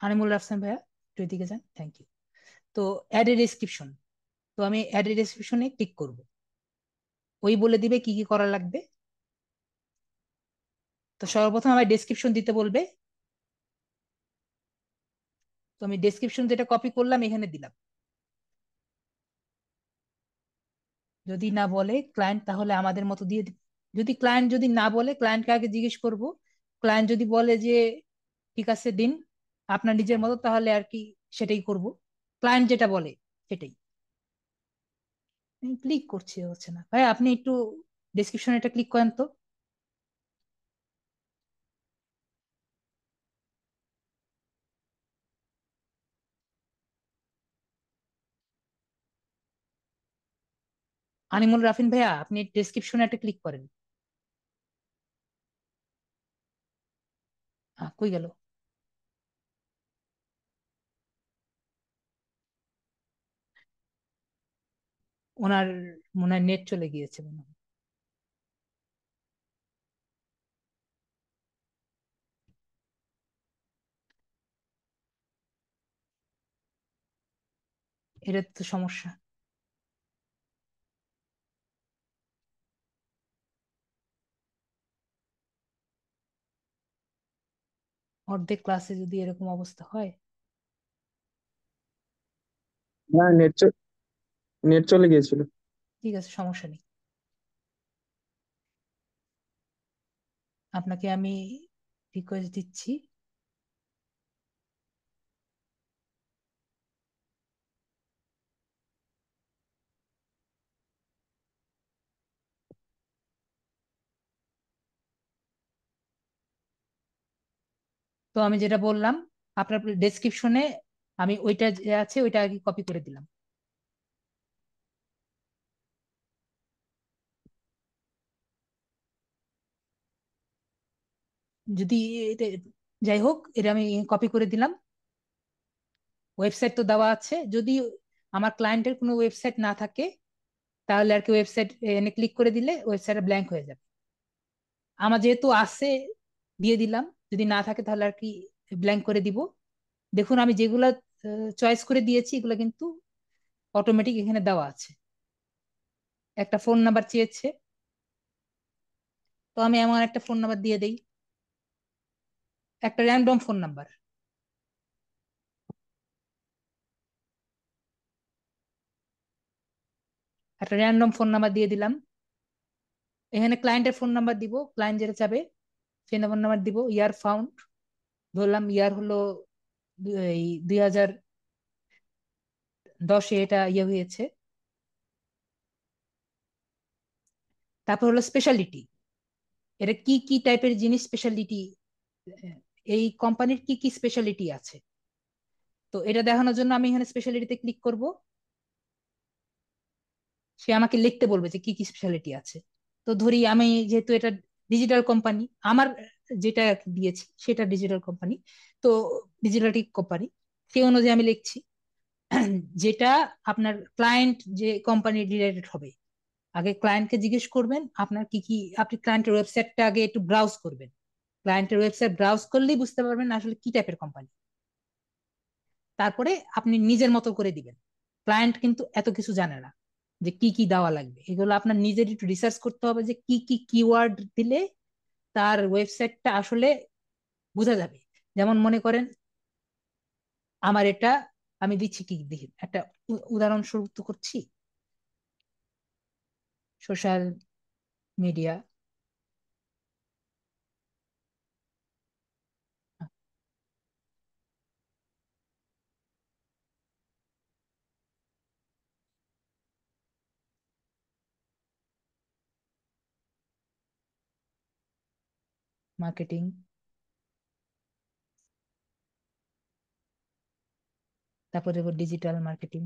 আনিমুল রাফসান ভাইয়া, একটু এদিকে যান, থ্যাংক ইউ। তো অ্যাড এ ডেসক্রিপশন, তো আমি অ্যাড এ ডেসক্রিপশনে ক্লিক করব। ওই বলে দিবে কি কি করা লাগবে। তো সর্বপ্রথম আমার ডেসক্রিপশন দিতে বলবে। তো আমি ডেসক্রিপশন যেটা কপি করলাম এখানে দিলাম। যদি না বলে ক্লায়েন্ট তাহলে আমাদের মতো দিয়ে দিব। যদি ক্লায়েন্ট যদি না বলে, ক্লায়েন্টকে আগে জিজ্ঞেস করব। ক্লায়েন্ট যদি বলে যে ঠিক আছে দিন আপনার নিজের মতো, তাহলে আর কি সেটাই করব। ক্লায়েন্ট যেটা বলে সেটাই। ক্লিক করছি, হচ্ছে না ভাই, আপনি একটু ডেসক্রিপশন এটা ক্লিক করেন তো। আনিমুল রাফিন ভাইয়া, আপনি ডেসক্রিপশনে একটা ক্লিক করেন। কই গেল? ওনার মনে হয় নেট চলে গিয়েছে মনে হয়। এটা তো সমস্যা। অর্ধেক ক্লাসে যদি এরকম অবস্থা হয়। হ্যাঁ, নেট চলে গিয়েছিল। ঠিক আছে, সমস্যা নেই। আপনাকে আমি রিকোয়েস্ট দিচ্ছি। তো আমি যেটা বললাম, আপনার ডেসক্রিপশনে আমি ওইটা যে আছে ওইটা আগে কপি করে দিলাম। যদি এটা- যাই হোক, এটা আমি কপি করে দিলাম। ওয়েবসাইট তো দেওয়া আছে, যদি আমার ক্লায়েন্টের কোনো ওয়েবসাইট না থাকে তাহলে আর কি ওয়েবসাইট এনে ক্লিক করে দিলে ওয়েবসাইট ব্ল্যাঙ্ক হয়ে যাবে। আমার যেহেতু আছে, দিয়ে দিলাম। যদি না থাকে তাহলে আর কি ব্ল্যাঙ্ক করে দিব। দেখুন আমি যেগুলা চয়েস করে দিয়েছি এগুলো কিন্তু অটোমেটিক এখানে দেওয়া আছে। একটা ফোন নাম্বার চেয়েছে, তো আমি এমন একটা ফোন নাম্বার দিয়ে দেই, একটা র্যান্ডম ফোন নাম্বার। একটা র্যান্ডম ফোন নাম্বার দিয়ে দিলাম। এখানে ক্লায়েন্টের ফোন নাম্বার দিব, ক্লায়েন্ট যেটা চাবে সেই ফোন নাম্বার দিব। ইয়ার ফাউন্ড, ধরলাম ইয়ার হলো এই 2010-এ এটা ইয়ে হয়েছে। তারপর হলো স্পেশালিটি, এটা কি কি টাইপের জিনিস স্পেশালিটি, এই কোম্পানির কি কি স্পেশালিটি আছে। তো এটা দেখানোর জন্য আমি এখানে স্পেশালিটিতে ক্লিক করব। সে আমাকে লিখতে বলবে যে কি কি স্পেশালিটি আছে। তো ধরি আমি, যেহেতু এটা ডিজিটাল কোম্পানি, আমার যেটা দিয়েছি সেটা ডিজিটাল কোম্পানি, তো ডিজিটাল কোম্পানি, সেই অনুযায়ী আমি লিখছি। যেটা আপনার ক্লায়েন্ট যে কোম্পানি রিলেটেড হবে, আগে ক্লায়েন্টকে জিজ্ঞেস করবেন আপনার কি কি, আপনি ক্লায়েন্টের ওয়েবসাইটটা আগে একটু ব্রাউজ করবেন। ক্লায়েন্টের ওয়েবসাইট ব্রাউজ করলেই বুঝতে পারবেন আসলে কি টাইপের কোম্পানি। তারপরে আপনি নিজের মতো করে দিবেন। ক্লায়েন্ট কিন্তু এত কিছু জানে না যে কি কি দেওয়া লাগবে, এগুলো আপনার নিজের একটু রিসার্চ করতে হবে যে কি কি কিওয়ার্ড দিলে তার ওয়েবসাইটটা আসলে বোঝা যাবে। যেমন মনে করেন আমার এটা, আমি দিচ্ছি কি দেখি একটা উদাহরণস্বরূপ তো করছি। সোশ্যাল মিডিয়া মার্কেটিং, তারপরে ডিজিটাল মার্কেটিং,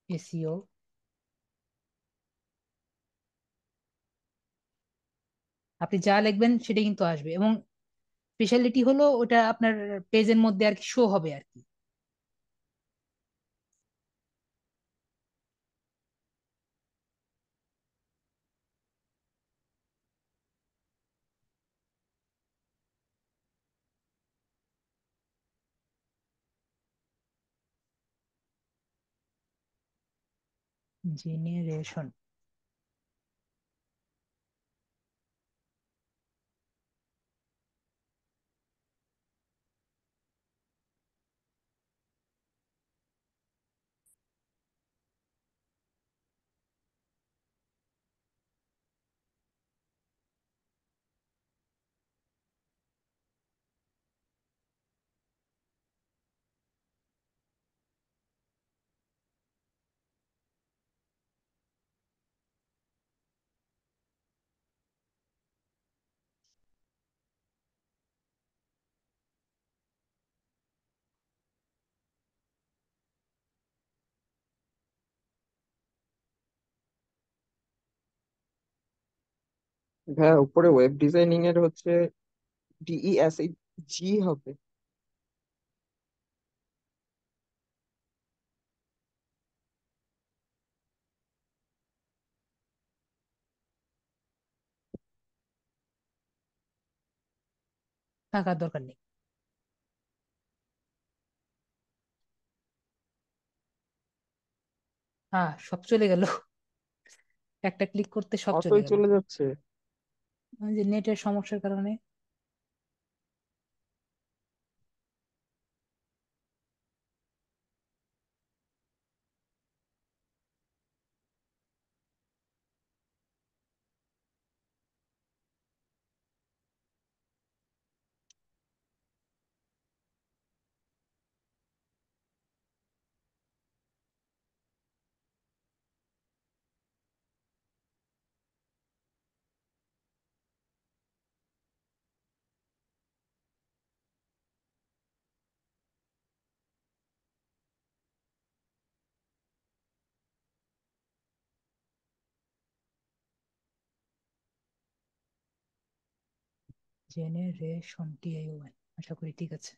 এসইও। আপনি যা লিখবেন সেটা কিন্তু আসবে, এবং স্পেশালিটি হলো ওটা আপনার পেজের মধ্যে আর কি শো হবে আর কি। জেনারেশন, হ্যাঁ, উপরে ওয়েব ডিজাইনিং এর হচ্ছে ডিইএসই জি হবে। থাকার দরকার নেই। হ্যাঁ, সব চলে গেল। একটা ক্লিক করতে সব চলে অটোই গেল। চলে যাচ্ছে। ওই যে নেটের সমস্যার কারণে। জেনারেশন টিআইওএন, আশা করি ঠিক আছে।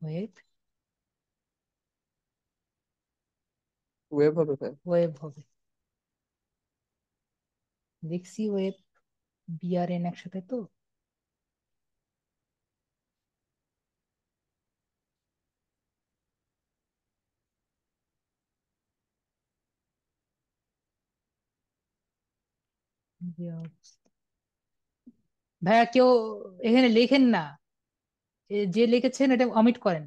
ওয়েব। ওয়েব হবে ভাই। ওয়েব হবে। দেখছি ওয়েব, বিআরএন একসাথে তো। যে অবস্থা। ভাইয়া কেউ এখানে লেখেন না, যে লিখেছেন এটা অমিট করেন।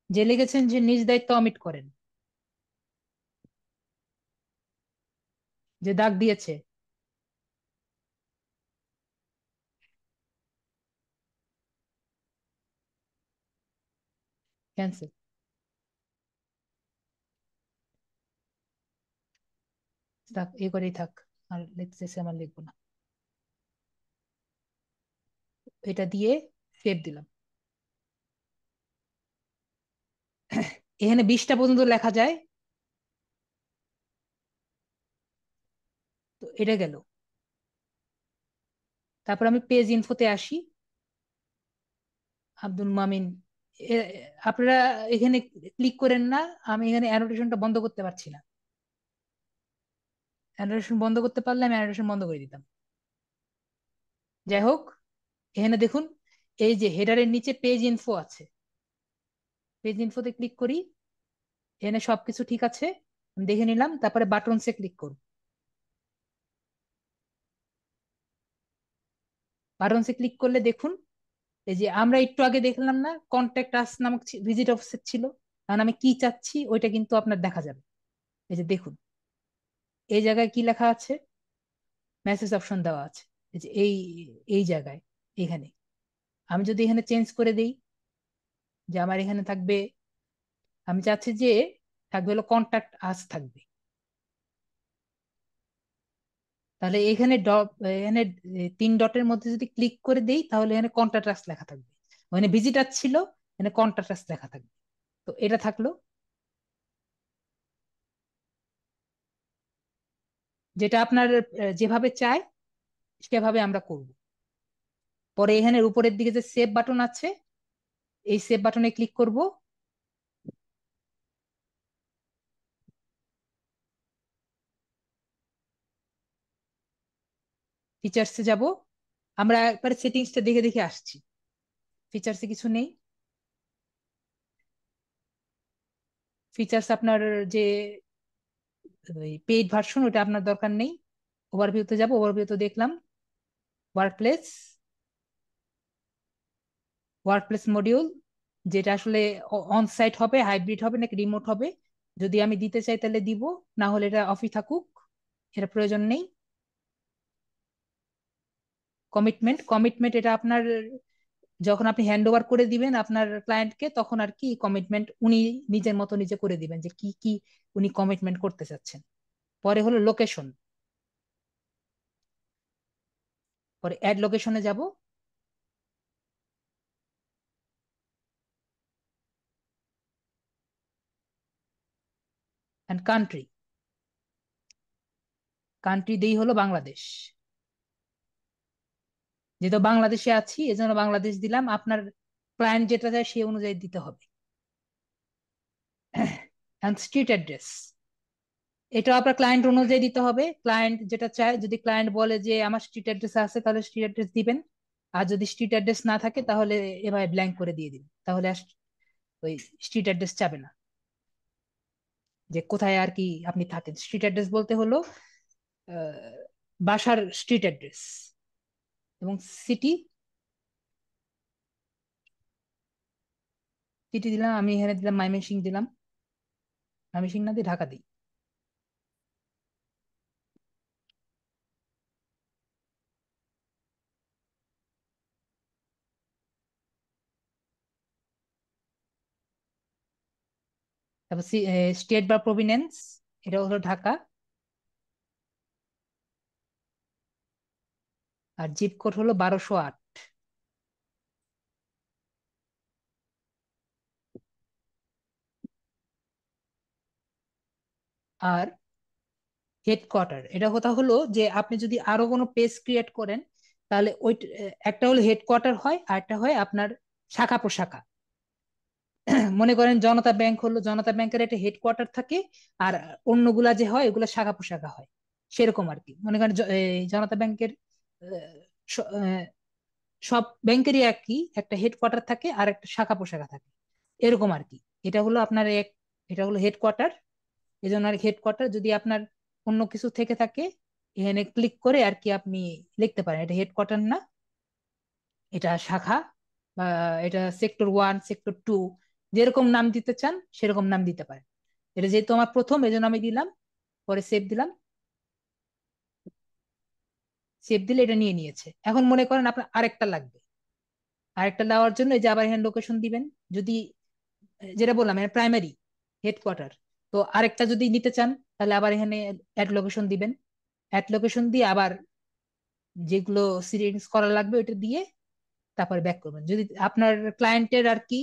যে লিখেছেন যে নিজ দায়িত্ব অমিট করেন। যে দাগ দিয়েছে। ক্যান্সেল। থাক, এ করেই থাক। আর লিখতেছে, আমার লিখবো না। এটা দিয়ে সেভ দিলাম। এখানে 20টা পর্যন্ত লেখা যায়। তো এটা গেল। তারপর আমি পেজ ইনফোতে আসি। আব্দুল মামিন। আপনারা এখানে ক্লিক করেন না। আমি এখানে অ্যানোটেশনটা বন্ধ করতে পারছি না। অ্যানোটেশন বন্ধ করতে পারলে আমি অ্যানোটেশন বন্ধ করে দিতাম। যাই হোক, এখানে দেখুন, এই যে হেডারের নিচে পেজ ইনফো আছে। পেজ ইনফোতে ক্লিক করি। এখানে সবকিছু ঠিক আছে, আমি দেখে নিলাম। তারপরে বাটনসে ক্লিক করব। বাটনসে ক্লিক করলে দেখুন, এই যে আমরা একটু আগে দেখলাম না, কন্ট্যাক্ট আস নামক ভিজিট অফসেট ছিল। কারণ আমি কি চাচ্ছি ওইটা কিন্তু আপনার দেখা যাবে। এই যে দেখুন, এই জায়গায় কি লেখা আছে, মেসেজ অপশন দেওয়া আছে। এই যে এই জায়গায়, এখানে আমি যদি এখানে চেঞ্জ করে দেই, যে আমার এখানে থাকবে, আমি চাচ্ছি যে থাকবে হলো কন্ট্যাক্ট আস থাকবে। তাহলে এখানে এখানে 3 ডটের মধ্যে যদি ক্লিক করে দেই, তাহলে এখানে কন্ট্যাক্ট আস লেখা থাকবে। ওখানে ভিজিটার ছিল, এখানে কন্ট্যাক্ট আস লেখা থাকবে। তো এটা থাকলো। যেটা আপনার যেভাবে চাই সেভাবে আমরা করব। পরে এখানে উপরের দিকে যে সেভ বাটন আছে, এই সেভ বাটনে ক্লিক করব। ফিচার্সে যাব। আমরা একবার সেটিংসটা দেখে দেখে আসছি। ফিচার্সে কিছু নেই। ফিচার্স আপনার যে পেইড ভার্সন, ওটা আপনার দরকার নেই। ওভারভিউতে যাব, ওভারভিউতে দেখলাম ওয়ার্কপ্লেস। ওয়ার্কপ্লেস মডিউল, যেটা আসলে অন সাইট হবে, হাইব্রিড হবে নাকি রিমোট হবে। যদি আমি দিতে চাই তাহলে দিব, না হলে এটা অফই থাকুক, এটা প্রয়োজন নেই। কমিটমেন্ট, কমিটমেন্ট এটা আপনার যখন আপনি হ্যান্ড ওভার করে দিবেন আপনার ক্লায়েন্টকে, তখন আর কি কমিটমেন্ট উনি নিজের মতো নিজে করে দিবেন, যে কি কি উনি কমিটমেন্ট করতে চাচ্ছেন। পরে হলো লোকেশন। পরে অ্যাড লোকেশনে যাব। And country. কান্ট্রি দেই হলো বাংলাদেশ, যেহেতু বাংলাদেশে আছি এজন্য বাংলাদেশ দিলাম। আপনার ক্লায়েন্ট যেটা চায় সেই অনুযায়ী দিতে হবে। স্ট্রিট অ্যাড্রেস, এটা আপনার ক্লায়েন্ট অনুযায়ী দিতে হবে। ক্লায়েন্ট যেটা চায়, যদি ক্লায়েন্ট বলে যে আমার স্ট্রিট অ্যাড্রেস আছে তাহলে স্ট্রিট অ্যাড্রেস দিবেন, আর যদি স্ট্রিট অ্যাড্রেস না থাকে তাহলে এভাবে ব্ল্যাঙ্ক করে দিয়ে দিন, তাহলে আর ওই স্ট্রিট অ্যাড্রেস চাবে না, যে কোথায় আর কি আপনি থাকেন। স্ট্রিট অ্যাড্রেস বলতে হলো বাসার স্ট্রিট অ্যাড্রেস। এবং সিটি, সিটি দিলাম, আমি এখানে দিলাম ময়মনসিংহ দিলাম, ময়মনসিংহ না দিয়ে ঢাকা দিই। তারপর স্টেট বা প্রভিনেন্স, এটা হলো ঢাকা। আর জিপ কোড হলো 1208। আর হেডকোয়ার্টার, এটা কথা হলো যে আপনি যদি আরো কোনো পেজ ক্রিয়েট করেন তাহলে ওই একটা হলো হেডকোয়ার্টার হয়, আর একটা হয় আপনার শাখা প্রশাখা। মনে করেন জনতা ব্যাংক হলো, জনতা ব্যাংকের একটা হেডকোয়ার্টার থাকে, আর অন্যগুলা যে হয় ওগুলা শাখা প্রশাখা হয়। সেরকম আর কি, মনে করেন জনতা ব্যাংকের সব ব্যাংকেরই আর কি একটা হেডকোয়ার্টার থাকে আর একটা শাখা প্রশাখা থাকে, এরকম আর কি। এটা হলো আপনার এক, এটা হলো হেডকোয়ার্টার। এই জন্য আর হেডকোয়ার্টার যদি আপনার অন্য কিছু থেকে থাকে, এখানে ক্লিক করে আর কি আপনি লিখতে পারেন এটা হেডকোয়ার্টার না, এটা শাখা, বা এটা সেক্টর 1, সেক্টর 2, যেরকম নাম দিতে চান সেরকম নাম দিতে পারেন। এটা যেহেতু আমার প্রথম এই জন্য আমি দিলাম, পরে সেভ দিলাম। সেভ দিলে এটা নিয়ে নিয়েছে। এখন মনে করেন আপনার আরেকটা লাগবে, আরেকটা দেওয়ার জন্য এই যে আবার এখানে লোকেশন দিবেন। যদি যেটা বললাম মানে প্রাইমারি হেডকোয়ার্টার, তো আরেকটা যদি নিতে চান তাহলে আবার এখানে অ্যাড লোকেশন দিবেন। অ্যাড লোকেশন দিয়ে আবার যেগুলো সিরিয়াস করা লাগবে ওইটা দিয়ে তারপরে ব্যাক করবেন, যদি আপনার ক্লায়েন্টের আর কি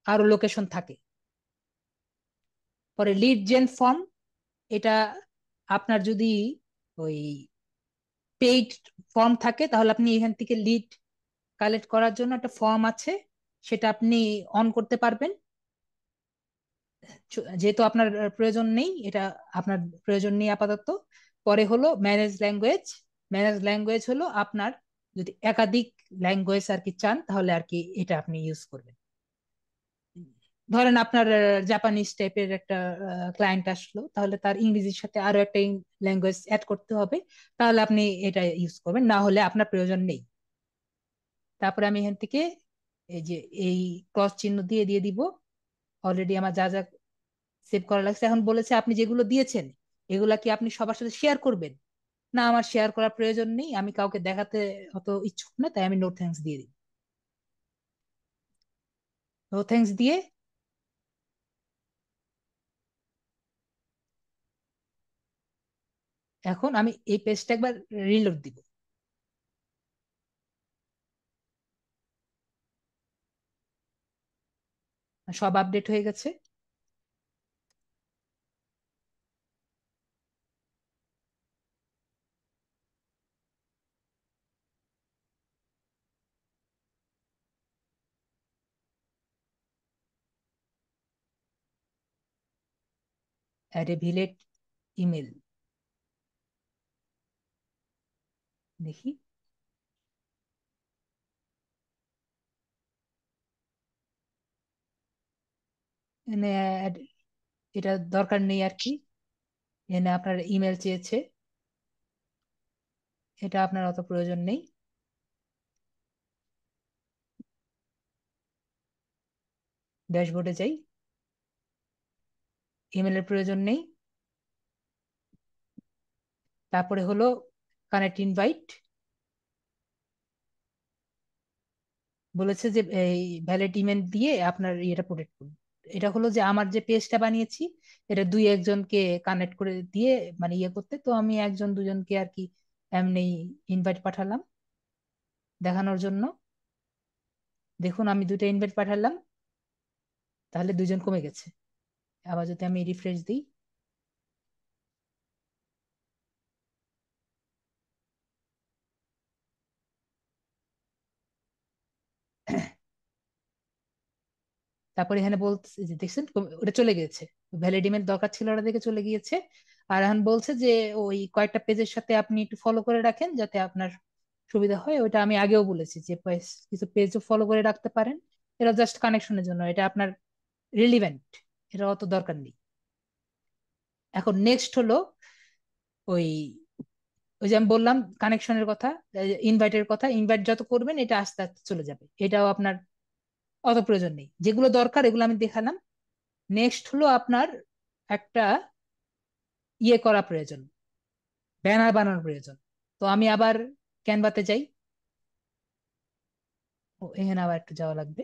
আরো লোকেশন থাকে। পরে লিড জেন ফর্ম, এটা আপনার যদি ওই পেইড ফর্ম থাকে তাহলে আপনি এখান থেকে লিড কালেক্ট করার জন্য একটা ফর্ম আছে, সেটা আপনি অন করতে পারবেন। যেহেতু আপনার প্রয়োজন নেই এটা, আপনার প্রয়োজন নেই আপাতত। পরে হলো ম্যানেজ ল্যাঙ্গুয়েজ। ম্যানেজ ল্যাঙ্গুয়েজ হলো আপনার যদি একাধিক ল্যাঙ্গুয়েজ আর কি চান তাহলে আর কি এটা আপনি ইউজ করবেন। ধরেন আপনার জাপানিজ টাইপের একটা ক্লায়েন্ট আসলো, তাহলে তার ইংরেজির সাথে আরো একটা ল্যাঙ্গুয়েজ অ্যাড করতে হবে, তাহলে আপনি এটা ইউজ করবেন, না হলে আপনার প্রয়োজন নেই। তারপরে আমি এখান থেকে এই যে এই ক্রস চিহ্ন দিয়ে দিয়ে দিব। অলরেডি আমার যা যা সেভ করা লাগছে। এখন বলেছে আপনি যেগুলো দিয়েছেন এগুলা কি আপনি সবার সাথে শেয়ার করবেন? না, আমার শেয়ার করার প্রয়োজন নেই, আমি কাউকে দেখাতে অত ইচ্ছুক না, তাই আমি নো থ্যাঙ্কস দিয়ে দিই। নো থ্যাঙ্কস দিয়ে এখন আমি এই পেজটা একবার রিলোড দিব। সব আপডেট হয়ে গেছে। অ্যাড এ ভিলেট ইমেল, দেখি। এখানে এটা দরকার নেই আর কি। এখানে আপনার ইমেল চেয়েছে, এটা আপনার অত প্রয়োজন নেই। ড্যাশবোর্ডে যাই, ইমেলের প্রয়োজন নেই। তারপরে হলো কানেক্ট ইনভাইট, বলেছে যে এই ভ্যালিড ইমেল দিয়ে আপনার ইয়েটা প্রোটেক্ট করুন। এটা হলো যে আমার যে পেজটা বানিয়েছি এটা দুই একজনকে কানেক্ট করে দিয়ে মানে ইয়ে করতে, তো আমি একজন দুজনকে আর কি এমনি ইনভাইট পাঠালাম দেখানোর জন্য। দেখুন আমি দুইটা ইনভাইট পাঠালাম, তাহলে দুইজন কমে গেছে। আবার যদি আমি রিফ্রেশ দিই, তারপর এখানে বলছে যে দেখছেন ওটা চলে গিয়েছে, ভ্যালিডিমের দরকার ছিল ওটা দেখে চলে গিয়েছে। আর এখন বলছে যে ওই কয়েকটা পেজের সাথে আপনি একটু ফলো করে রাখেন যাতে আপনার সুবিধা হয়। ওইটা আমি আগেও বলেছি যে কিছু পেজও ফলো করে রাখতে পারেন, এটা জাস্ট কানেকশনের জন্য, এটা আপনার রিলিভেন্ট, এটা অত দরকার নেই। এখন নেক্সট হলো ওই ওই যে আমি বললাম কানেকশনের কথা, ইনভাইটের কথা, ইনভাইট যত করবেন এটা আস্তে আস্তে চলে যাবে, এটাও আপনার অত প্রয়োজন নেই। যেগুলো দরকার এগুলো আমি দেখালাম। নেক্সট হলো আপনার একটা ইয়ে করা প্রয়োজন, ব্যানার বানানোর প্রয়োজন। তো আমি আবার ক্যানভাতে যাই। ও এখানে আবার একটু যাওয়া লাগবে।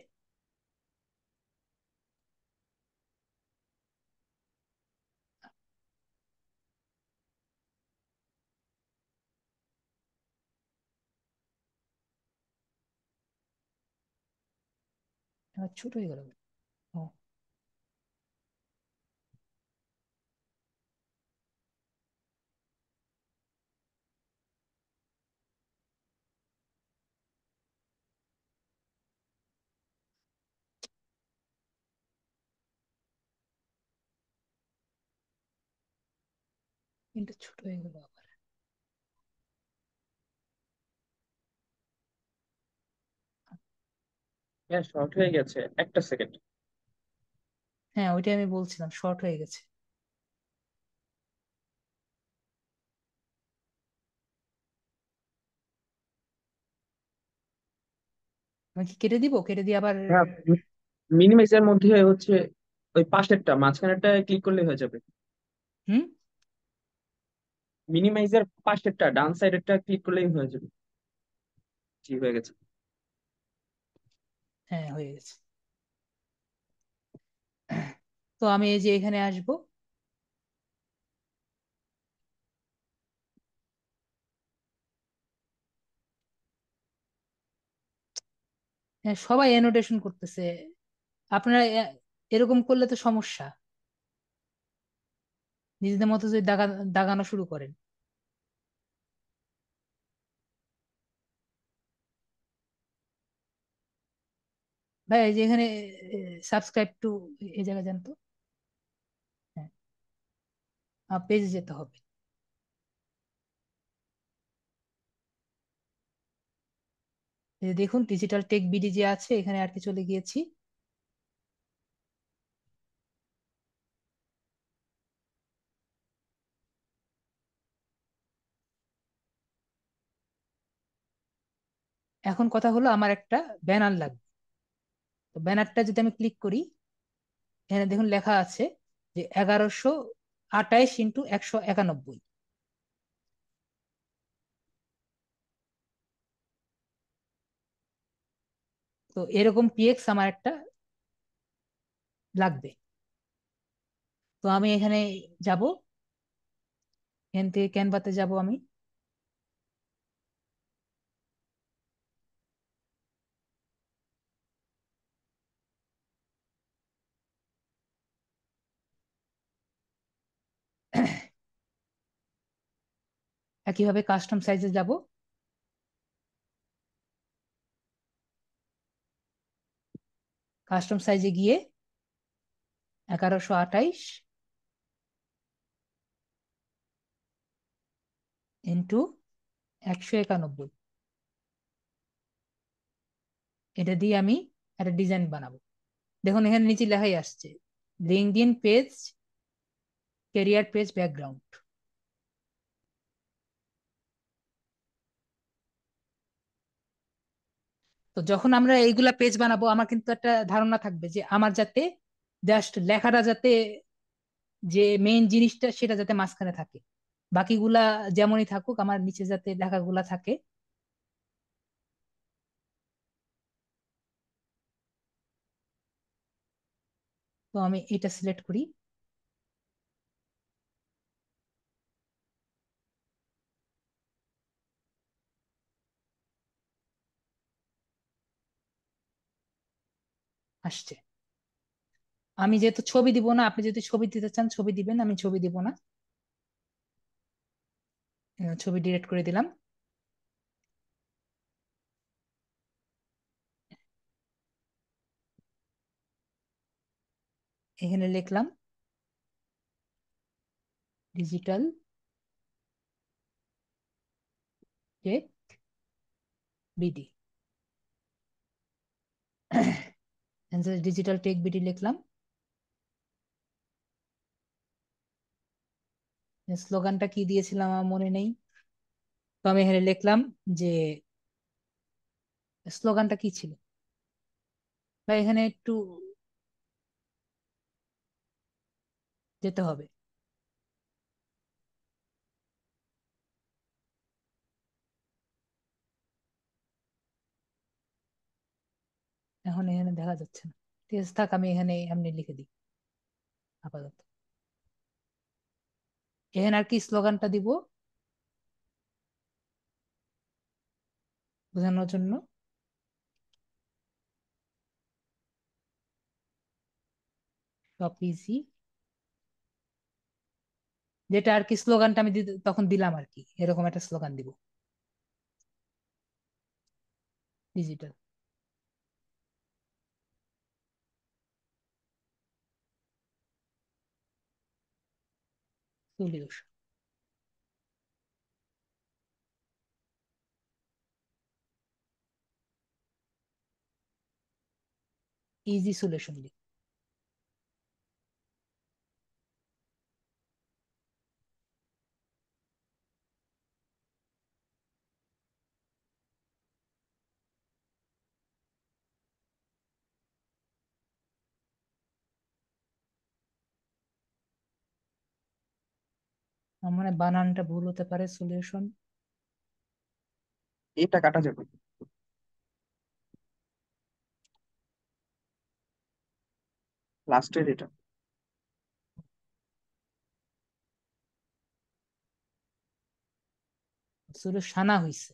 আবার ছোট হয়ে গেল। ও কিন্তু ছোট হয়ে গেল আবার। হ্যাঁ, শর্ট হয়ে গেছে, একটা সেকেন্ড। হ্যাঁ ওইটাই আমি বলছিলাম, শর্ট হয়ে গেছে। আমি কি কেটে দিব, কেটে দিয়ে আবার? হ্যাঁ, মিনিমাইজের মধ্যে হচ্ছে ওই পাশেরটা মাঝখানেরটা ক্লিক করলে হয়ে যাবে। হুম। মিনিমাইজের পাশেরটা ডান সাইডেরটা ক্লিক করলেই হয়ে যাবে। জি, হয়ে গেছে। হ্যাঁ হয়ে গেছে। তো আমি এই যে এখানে আসব। হ্যাঁ সবাই অ্যানোটেশন করতেছে, আপনারা এরকম করলে তো সমস্যা, নিজেদের মতো যদি দাগানো শুরু করেন। ভাই এই যে এখানে সাবস্ক্রাইব টু, এই জায়গায় জানতো। হ্যাঁ পেজে যেতে হবে। এই যে দেখুন ডিজিটাল টেক বিডি যে আছে এখানে আর কি চলে গিয়েছি। এখন কথা হলো আমার একটা ব্যানার লাগবে। তো ব্যানারটা যদি আমি ক্লিক করি, এখানে দেখুন লেখা আছে যে 1128 × 191। তো এরকম পিএক্স আমার একটা লাগবে। তো আমি এখানে যাব, এখান থেকে ক্যানভাতে যাব আমি। একইভাবে কাস্টম সাইজে যাব। কাস্টম সাইজে গিয়ে 1128 × 191, এটা দিয়ে আমি একটা ডিজাইন বানাবো। দেখুন এখানে নিচে লেখাই আসছে LinkedIn page, career page background. তো যখন আমরা এইগুলা পেজ বানাবো আমার কিন্তু একটা ধারণা থাকবে যে আমার যাতে জাস্ট লেখাটা যাতে, যে মেইন জিনিসটা সেটা যাতে মাঝখানে থাকে, বাকিগুলা যেমনই থাকুক আমার নিচে যাতে লেখাগুলা থাকে। তো আমি এটা সিলেক্ট করি। আসছে। আমি যেহেতু ছবি দিব না, আপনি যদি ছবি দিতে চান ছবি দিবেন, আমি ছবি দিব না। ছবি ডিলিট করে দিলাম। এখানে লিখলাম digital tech BD. Digital tech BD লিখলাম। স্লোগানটা কি দিয়েছিলাম আমার মনে নেই। তো আমি এখানে লিখলাম যে স্লোগানটা কি ছিল, বা এখানে একটু যেতে হবে। এখন এখানে দেখা যাচ্ছে না, ঠিক আছে থাক, আমি এখানে এমনি লিখে দিই আপাতত। এখানে আর কি স্লোগানটা দিব বোঝানোর জন্য। সব ইজি, যেটা আর কি স্লোগানটা আমি তখন দিলাম আর কি, এরকম একটা স্লোগান দিব, ডিজিটাল সলিউশন, ইজি সলিউশন। আমার মানে বানানটা ভুল হতে পারে, সলিউশন। এটা কাটা যাবে, লাস্টের এটা। সলিউশনা হইছে,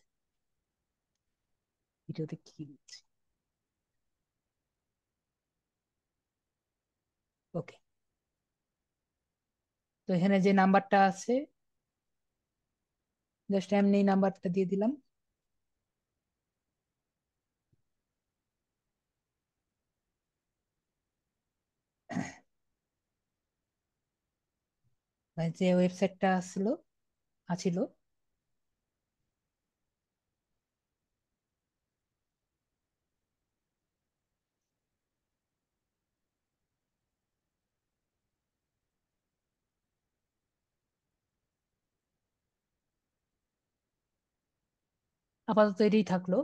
ভিডিওতে কি বলছে। ওকে, তো এখানে যে নাম্বারটা আছে জাস্ট এমনি নাম্বারটা দিয়ে দিলাম। মানে যে ওয়েবসাইটটা আছিল আপাতত এটাই থাকলো।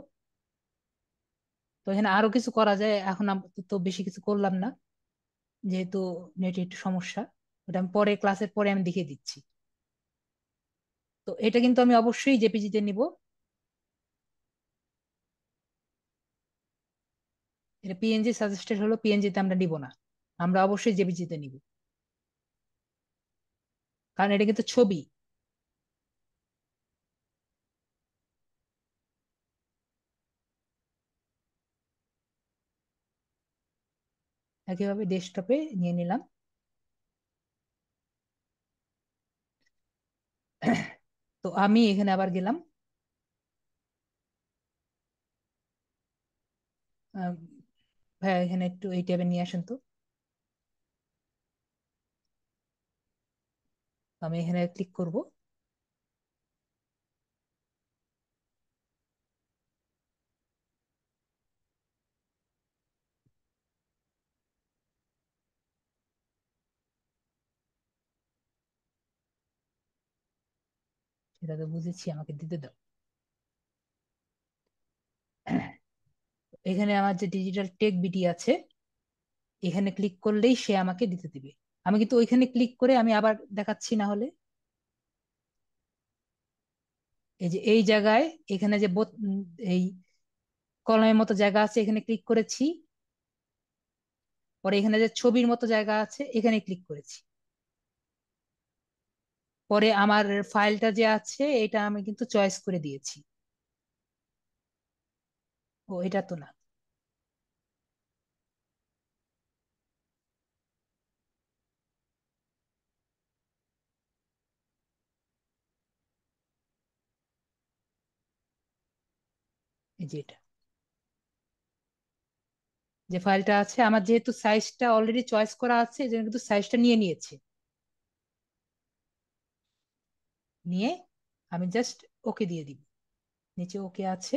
তো এখানে আরো কিছু করা যায়, এখন তো বেশি কিছু করলাম না, যেহেতু নেটে একটু সমস্যা। ওটা আমি পরে ক্লাসের পরে আমি দেখিয়ে দিচ্ছি। তো এটা কিন্তু আমি অবশ্যই জেপিজিতে নিব। এটা পিএনজি সাজেস্টেড হলো, পিএনজিতে আমরা নিব না, আমরা অবশ্যই জেপিজিতে নিব, কারণ এটা কিন্তু ছবি। একইভাবে ডেস্কটপে নিয়ে নিলাম। তো আমি এখানে আবার গেলাম, ভাইয়া এখানে একটু এই ট্যাবে নিয়ে আসেন তো। তো আমি এখানে ক্লিক করব। সেটা তো বুঝেছি, আমাকে দিতে দাও। এখানে আমার যে ডিজিটাল টেক বিটি আছে, এখানে ক্লিক করলেই সে আমাকে দিতে দিবে। আমি কিন্তু ওইখানে ক্লিক করে আমি আবার দেখাচ্ছি না হলে। এই যে এই জায়গায়, এখানে যে এই কলমের মতো জায়গা আছে, এখানে ক্লিক করেছি। পরে এখানে যে ছবির মতো জায়গা আছে, এখানে ক্লিক করেছি। পরে আমার ফাইলটা যে আছে এটা আমি কিন্তু চয়েস করে দিয়েছি। ও, এটা তো না। এই যে এটা, যে ফাইলটা আছে আমার, যেহেতু সাইজটা অলরেডি চয়েস করা আছে এই জন্য কিন্তু সাইজটা নিয়ে নিয়েছে। নিয়ে আমি জাস্ট ওকে দিয়ে দিব, নিচে ওকে আছে,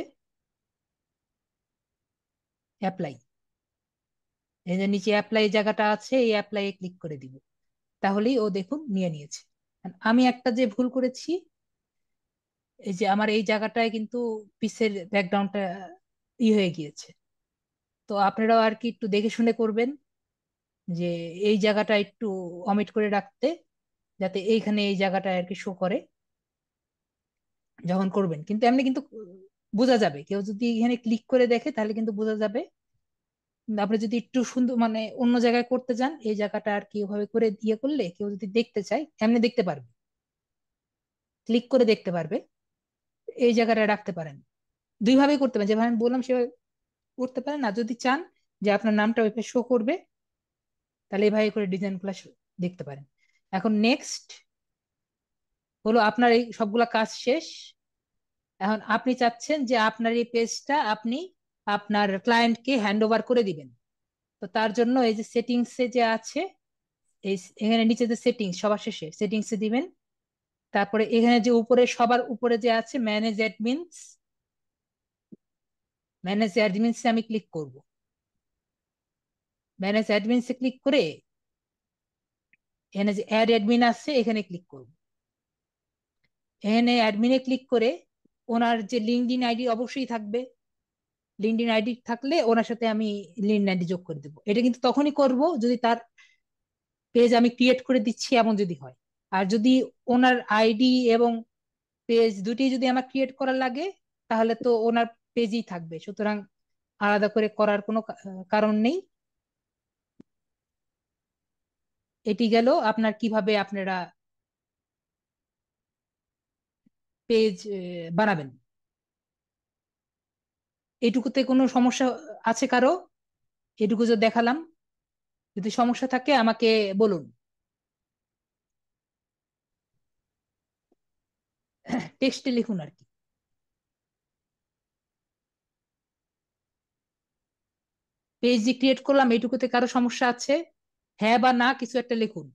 অ্যাপ্লাই। এই যে নিচে অ্যাপ্লাই জায়গাটা আছে, এই অ্যাপ্লাই ক্লিক করে দিব, তাহলেই ও দেখুন নিয়ে নিয়েছে। আর আমি একটা যে ভুল করেছি, এই যে আমার এই জায়গাটায় কিন্তু পিসের ব্যাকগ্রাউন্ডটা হয়ে গিয়েছে। তো আপনারাও আর কি একটু দেখে শুনে করবেন, যে এই জায়গাটা একটু অমিট করে রাখতে, যাতে এইখানে এই জায়গাটা আর কি শো করে যখন করবেন। কিন্তু এমনি কিন্তু বোঝা যাবে, কেউ যদি এখানে ক্লিক করে দেখে তাহলে কিন্তু বোঝা যাবে। কিন্তু আপনি যদি একটু সুন্দর মানে অন্য জায়গায় করতে যান, এই জায়গাটা আর কি ওভাবে করে করলে কেউ যদি দেখতে চায় এমনি দেখতে পারবে, ক্লিক করে দেখতে পারবে। এই জায়গাটা রাখতে পারেন, দুই ভাবে করতে পারেন, যেভাবে আমি বললাম সেভাবে করতে পারেন। আর যদি চান যে আপনার নামটা ওইভাবে শো করবে, তাহলে এইভাবে করে ডিজাইন গুলা দেখতে পারেন। এখন নেক্সট হলো, আপনার এই সবগুলা কাজ শেষ। এখন আপনি চাচ্ছেন যে আপনার এই পেজটা আপনি আপনার ক্লায়েন্টকে হ্যান্ড ওভার করে দিবেন। তো তার জন্য এই যে সেটিংসে যে আছে, এই এখানে নিচে যে সেটিংস সবার শেষে সেটিংসে দিবেন। তারপরে এখানে যে উপরে সবার উপরে যে আছে ম্যানেজ অ্যাডমিনস, ম্যানেজ অ্যাডমিনসে আমি ক্লিক করব। ম্যানেজ অ্যাডমিনসে ক্লিক করে এখানে যে অ্যাড অ্যাডমিন আছে এখানে ক্লিক করব। এখানে অ্যাডমিনে ক্লিক করে ওনার যে লিঙ্কডইন আইডি অবশ্যই থাকবে, লিঙ্কডইন আইডি থাকলে ওনার সাথে আমি লিঙ্কডইন আইডি যোগ করে দেবো। এটা কিন্তু তখনই করব যদি তার পেজ আমি ক্রিয়েট করে দিচ্ছি এমন যদি হয়। আর যদি ওনার আইডি এবং পেজ দুটি যদি আমার ক্রিয়েট করা লাগে, তাহলে তো ওনার পেজই থাকবে, সুতরাং আলাদা করে করার কোনো কারণ নেই। এটি গেল আপনার কিভাবে আপনারা পেজ বানাবেন। এটুকুতে কোনো সমস্যা আছে কারো? এটুকু যে দেখালাম, যদি সমস্যা থাকে আমাকে বলুন। টেক্সটে লিখুন আর কি। পেজ যে ক্রিয়েট করলাম এইটুকুতে কারো সমস্যা আছে? হ্যাঁ বা না কিছু একটা লিখুন।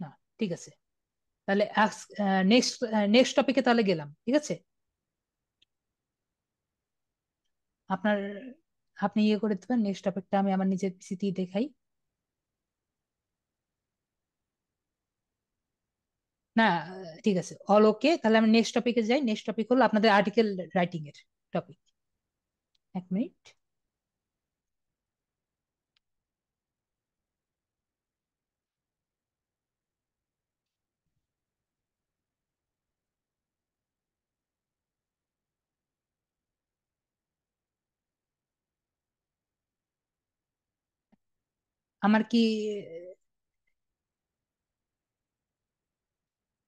না, ঠিক আছে। তাহলে নেক্সট নেক্সট টপিকে তাহলে গেলাম, ঠিক আছে। আপনার আপনি করে দেবেন নেক্সট টপিকটা, আমি আমার নিজের পিসিতেই দেখাই। না, ঠিক আছে, অল ওকে। তাহলে আমি নেক্সট টপিকে যাই। নেক্সট টপিক হলো আপনাদের আর্টিকেল রাইটিং এর টপিক। এক মিনিট। আমার কি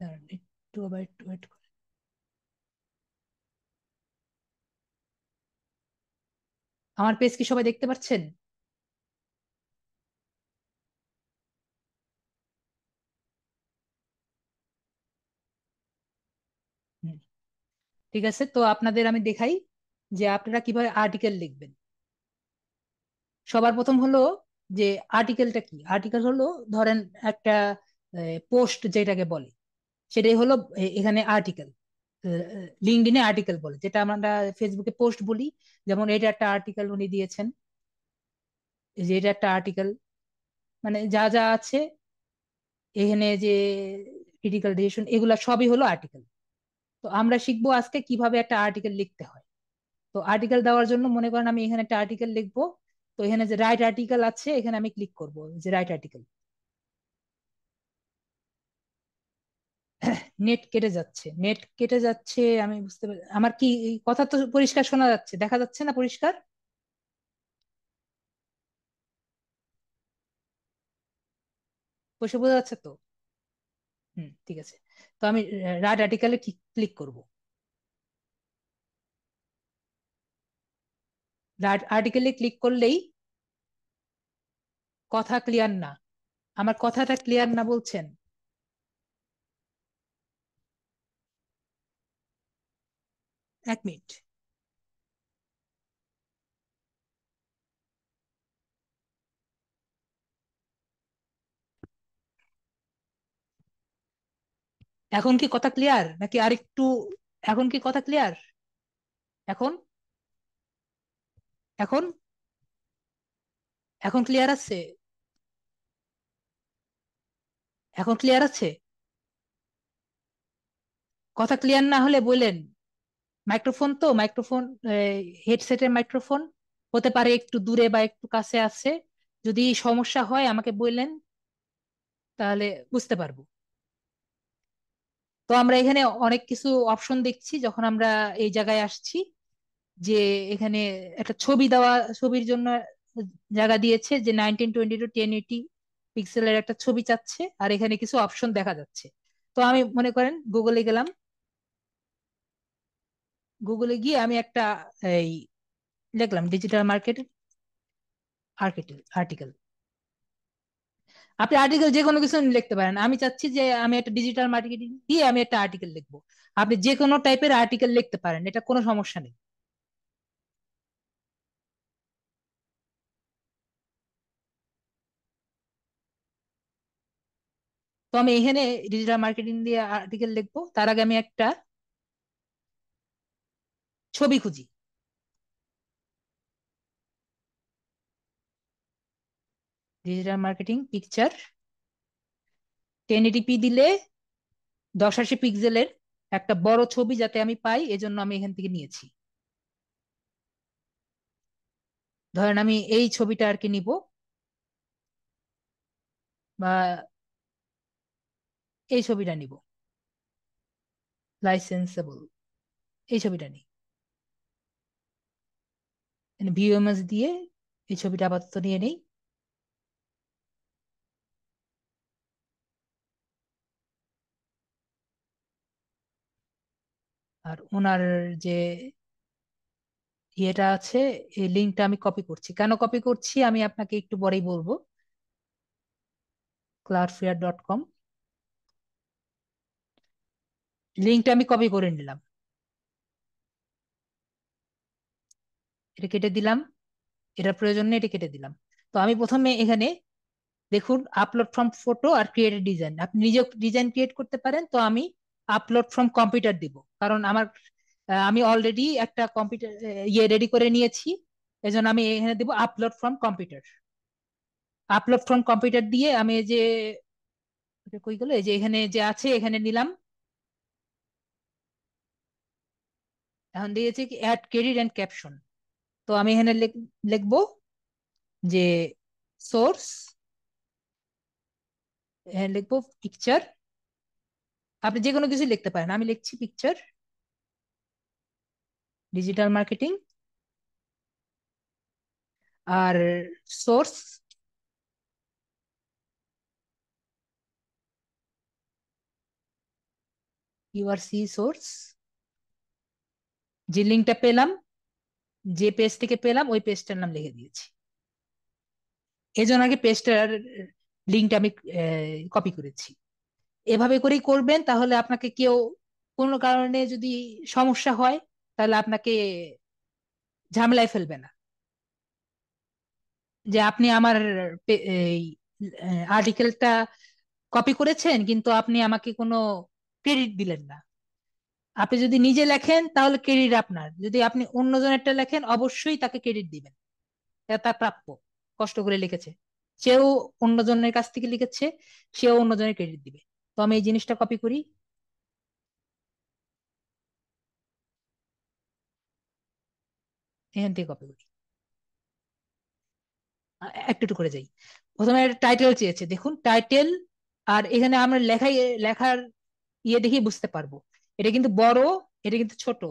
দাঁড়ান, একটু আবার একটু ওয়েট করুন। আমার পেজ কি সবাই দেখতে পাচ্ছেন? হুম, ঠিক আছে। তো আপনাদের আমি দেখাই যে আপনারা কিভাবে আর্টিকেল লিখবেন। সবার প্রথম হলো যে আর্টিকেলটা কি। আর্টিকেল হলো ধরেন একটা পোস্ট যেটাকে বলে, সেটাই হলো এখানে আর্টিকেল। লিঙ্কডইনে আর্টিকেল বলে, যেটা আমরা ফেসবুকে পোস্ট বলি। যেমন এটা একটা আর্টিকেল উনি দিয়েছেন, এই যে এটা একটা আর্টিকেল, মানে যা যা আছে এখানে যে ক্রিটিক্যাল ডিসিশন এগুলা সবই হলো আর্টিকেল। তো আমরা শিখবো আজকে কিভাবে একটা আর্টিকেল লিখতে হয়। তো আর্টিকেল দেওয়ার জন্য মনে করেন আমি এখানে একটা আর্টিকেল লিখবো। তো এখানে যে রাইট আর্টিকেল আছে এখানে আমি ক্লিক করব, যে রাইট আর্টিকেল। নেট কেটে যাচ্ছে, নেট কেটে যাচ্ছে, আমি বুঝতে পারি। আমার কি এই কথা তো পরিষ্কার শোনা যাচ্ছে, দেখা যাচ্ছে না পরিষ্কার? বসে বোঝা যাচ্ছে তো? হুম, ঠিক আছে। তো আমি রাইট আর্টিকেলে ক্লিক করব। রাইট আর্টিকেলে ক্লিক করলেই কথা ক্লিয়ার না, আমার কথাটা ক্লিয়ার না বলছেন? 1 মিনিট। এখন কি কথা ক্লিয়ার নাকি আরেকটু? এখন কি কথা ক্লিয়ার? এখন এখন এখন ক্লিয়ার আছে? এখন ক্লিয়ার আছে? কথা ক্লিয়ার না হলে বললেন। মাইক্রোফোন তো মাইক্রোফোন, হেডসেটের মাইক্রোফোন হতে পারে একটু দূরে বা একটু কাছে আছে। যদি সমস্যা হয় আমাকে বললেন, তাহলে বুঝতে পারবো। তো আমরা এখানে অনেক কিছু অপশন দেখছি যখন আমরা এই জায়গায় আসছি, যে এখানে একটা ছবি দেওয়া, ছবির জন্য জায়গা দিয়েছে যে 1920 to 1080 পিক্সেলের একটা ছবি চাচ্ছে, আর এখানে কিছু অপশন দেখা যাচ্ছে। তো আমি মনে করেন গুগলে গেলাম, গুগলে গিয়ে আমি একটা এই লিখলাম ডিজিটাল মার্কেট আর্টিকেল। আপনি আর্টিকেল যে কোনো কিছু লিখতে পারেন, আমি চাচ্ছি যে আমি একটা ডিজিটাল মার্কেটিং দিয়ে আমি একটা আর্টিকেল লিখবো। আপনি যে কোনো টাইপের আর্টিকেল লিখতে পারেন, এটা কোনো সমস্যা নেই। তো আমি এখানে ডিজিটাল মার্কেটিং দিয়ে আর্টিকেল লিখবো, তার আগে আমি একটা ছবি খুঁজি। ডিজিটাল মার্কেটিং পিকচার 1080p দিলে 1080 পিক্সেলের একটা বড় ছবি যাতে আমি পাই, এজন্য আমি এখান থেকে নিয়েছি। ধরেন আমি এই ছবিটা আর কি নিব, বা এই ছবিটা নিব, লাইসেন্সেবল, এই ছবিটা নিই। ভিউ ইমেজ দিয়ে এই ছবিটা আপাতত নিয়ে নেই। আর ওনার যে ইয়েটা আছে, এই লিঙ্কটা আমি কপি করছি। কেন কপি করছি আমি আপনাকে একটু পরেই বলবো। cloudflare.com, লিঙ্কটা আমি কপি করে নিলাম, এটা কেটে দিলাম। এটা প্রয়োজন নেই, এটা কেটে দিলাম। তো আমি প্রথমে এখানে দেখুন আপলোড ফ্রম ফটো আর ক্রিয়েট ডিজাইন, আপনি নিজে ডিজাইন ক্রিয়েট করতে পারেন। তো আমি আপলোড ফ্রম কম্পিউটার দিব, কারণ আমার আমি অলরেডি একটা কম্পিউটার ইয়ে রেডি করে নিয়েছি। এজন্য আমি এখানে দিব upload from computer. Upload from computer দিয়ে আমি এই যে এটা কই গেল, এই যে এখানে যে আছে এখানে নিলাম। এখন দিয়েছি কি অ্যাড ক্রেডিট এন্ড ক্যাপশন। তো আমি এখানে লিখবো যে সোর্স, এখানে লিখবো পিকচার। আপনি যে কোনো কিছু লিখতে পারেন, আমি লিখছি পিকচার ডিজিটাল মার্কেটিং। আর সোর্স ইউআরসি সোর্স, যে লিঙ্কটা পেলাম, যে পেজ থেকে পেলাম ওই পেজটার নাম লিখে দিয়েছি। এই জন্য আগে পেজটার লিঙ্কটা আমি কপি করেছি। এভাবে করেই করবেন, তাহলে আপনাকে কেউ কোনো কারণে যদি সমস্যা হয়, তাহলে আপনাকে ঝামেলায় ফেলবে না। যে আপনি আমার এই আর্টিকেলটা কপি করেছেন কিন্তু আপনি আমাকে কোনো ক্রেডিট দিলেন না। আপনি যদি নিজে লেখেন তাহলে ক্রেডিট আপনার, যদি আপনি অন্যজনেরটা লেখেন অবশ্যই তাকে ক্রেডিট দিবেন, এটা তার প্রাপ্য। কষ্ট করে লিখেছে, সেও অন্যজনের কাছ থেকে লিখেছে, সেও অন্যজনের ক্রেডিট দিবে। তো আমি এই জিনিসটা কপি করি, এখান থেকে কপি করি, একটু একটু করে যাই। প্রথমে টাইটেল চেয়েছে, দেখুন টাইটেল। আর এখানে আমরা লেখার ইয়ে দেখে বুঝতে পারবো এটা কিন্তু বড়, এটা কিন্তু ছোট।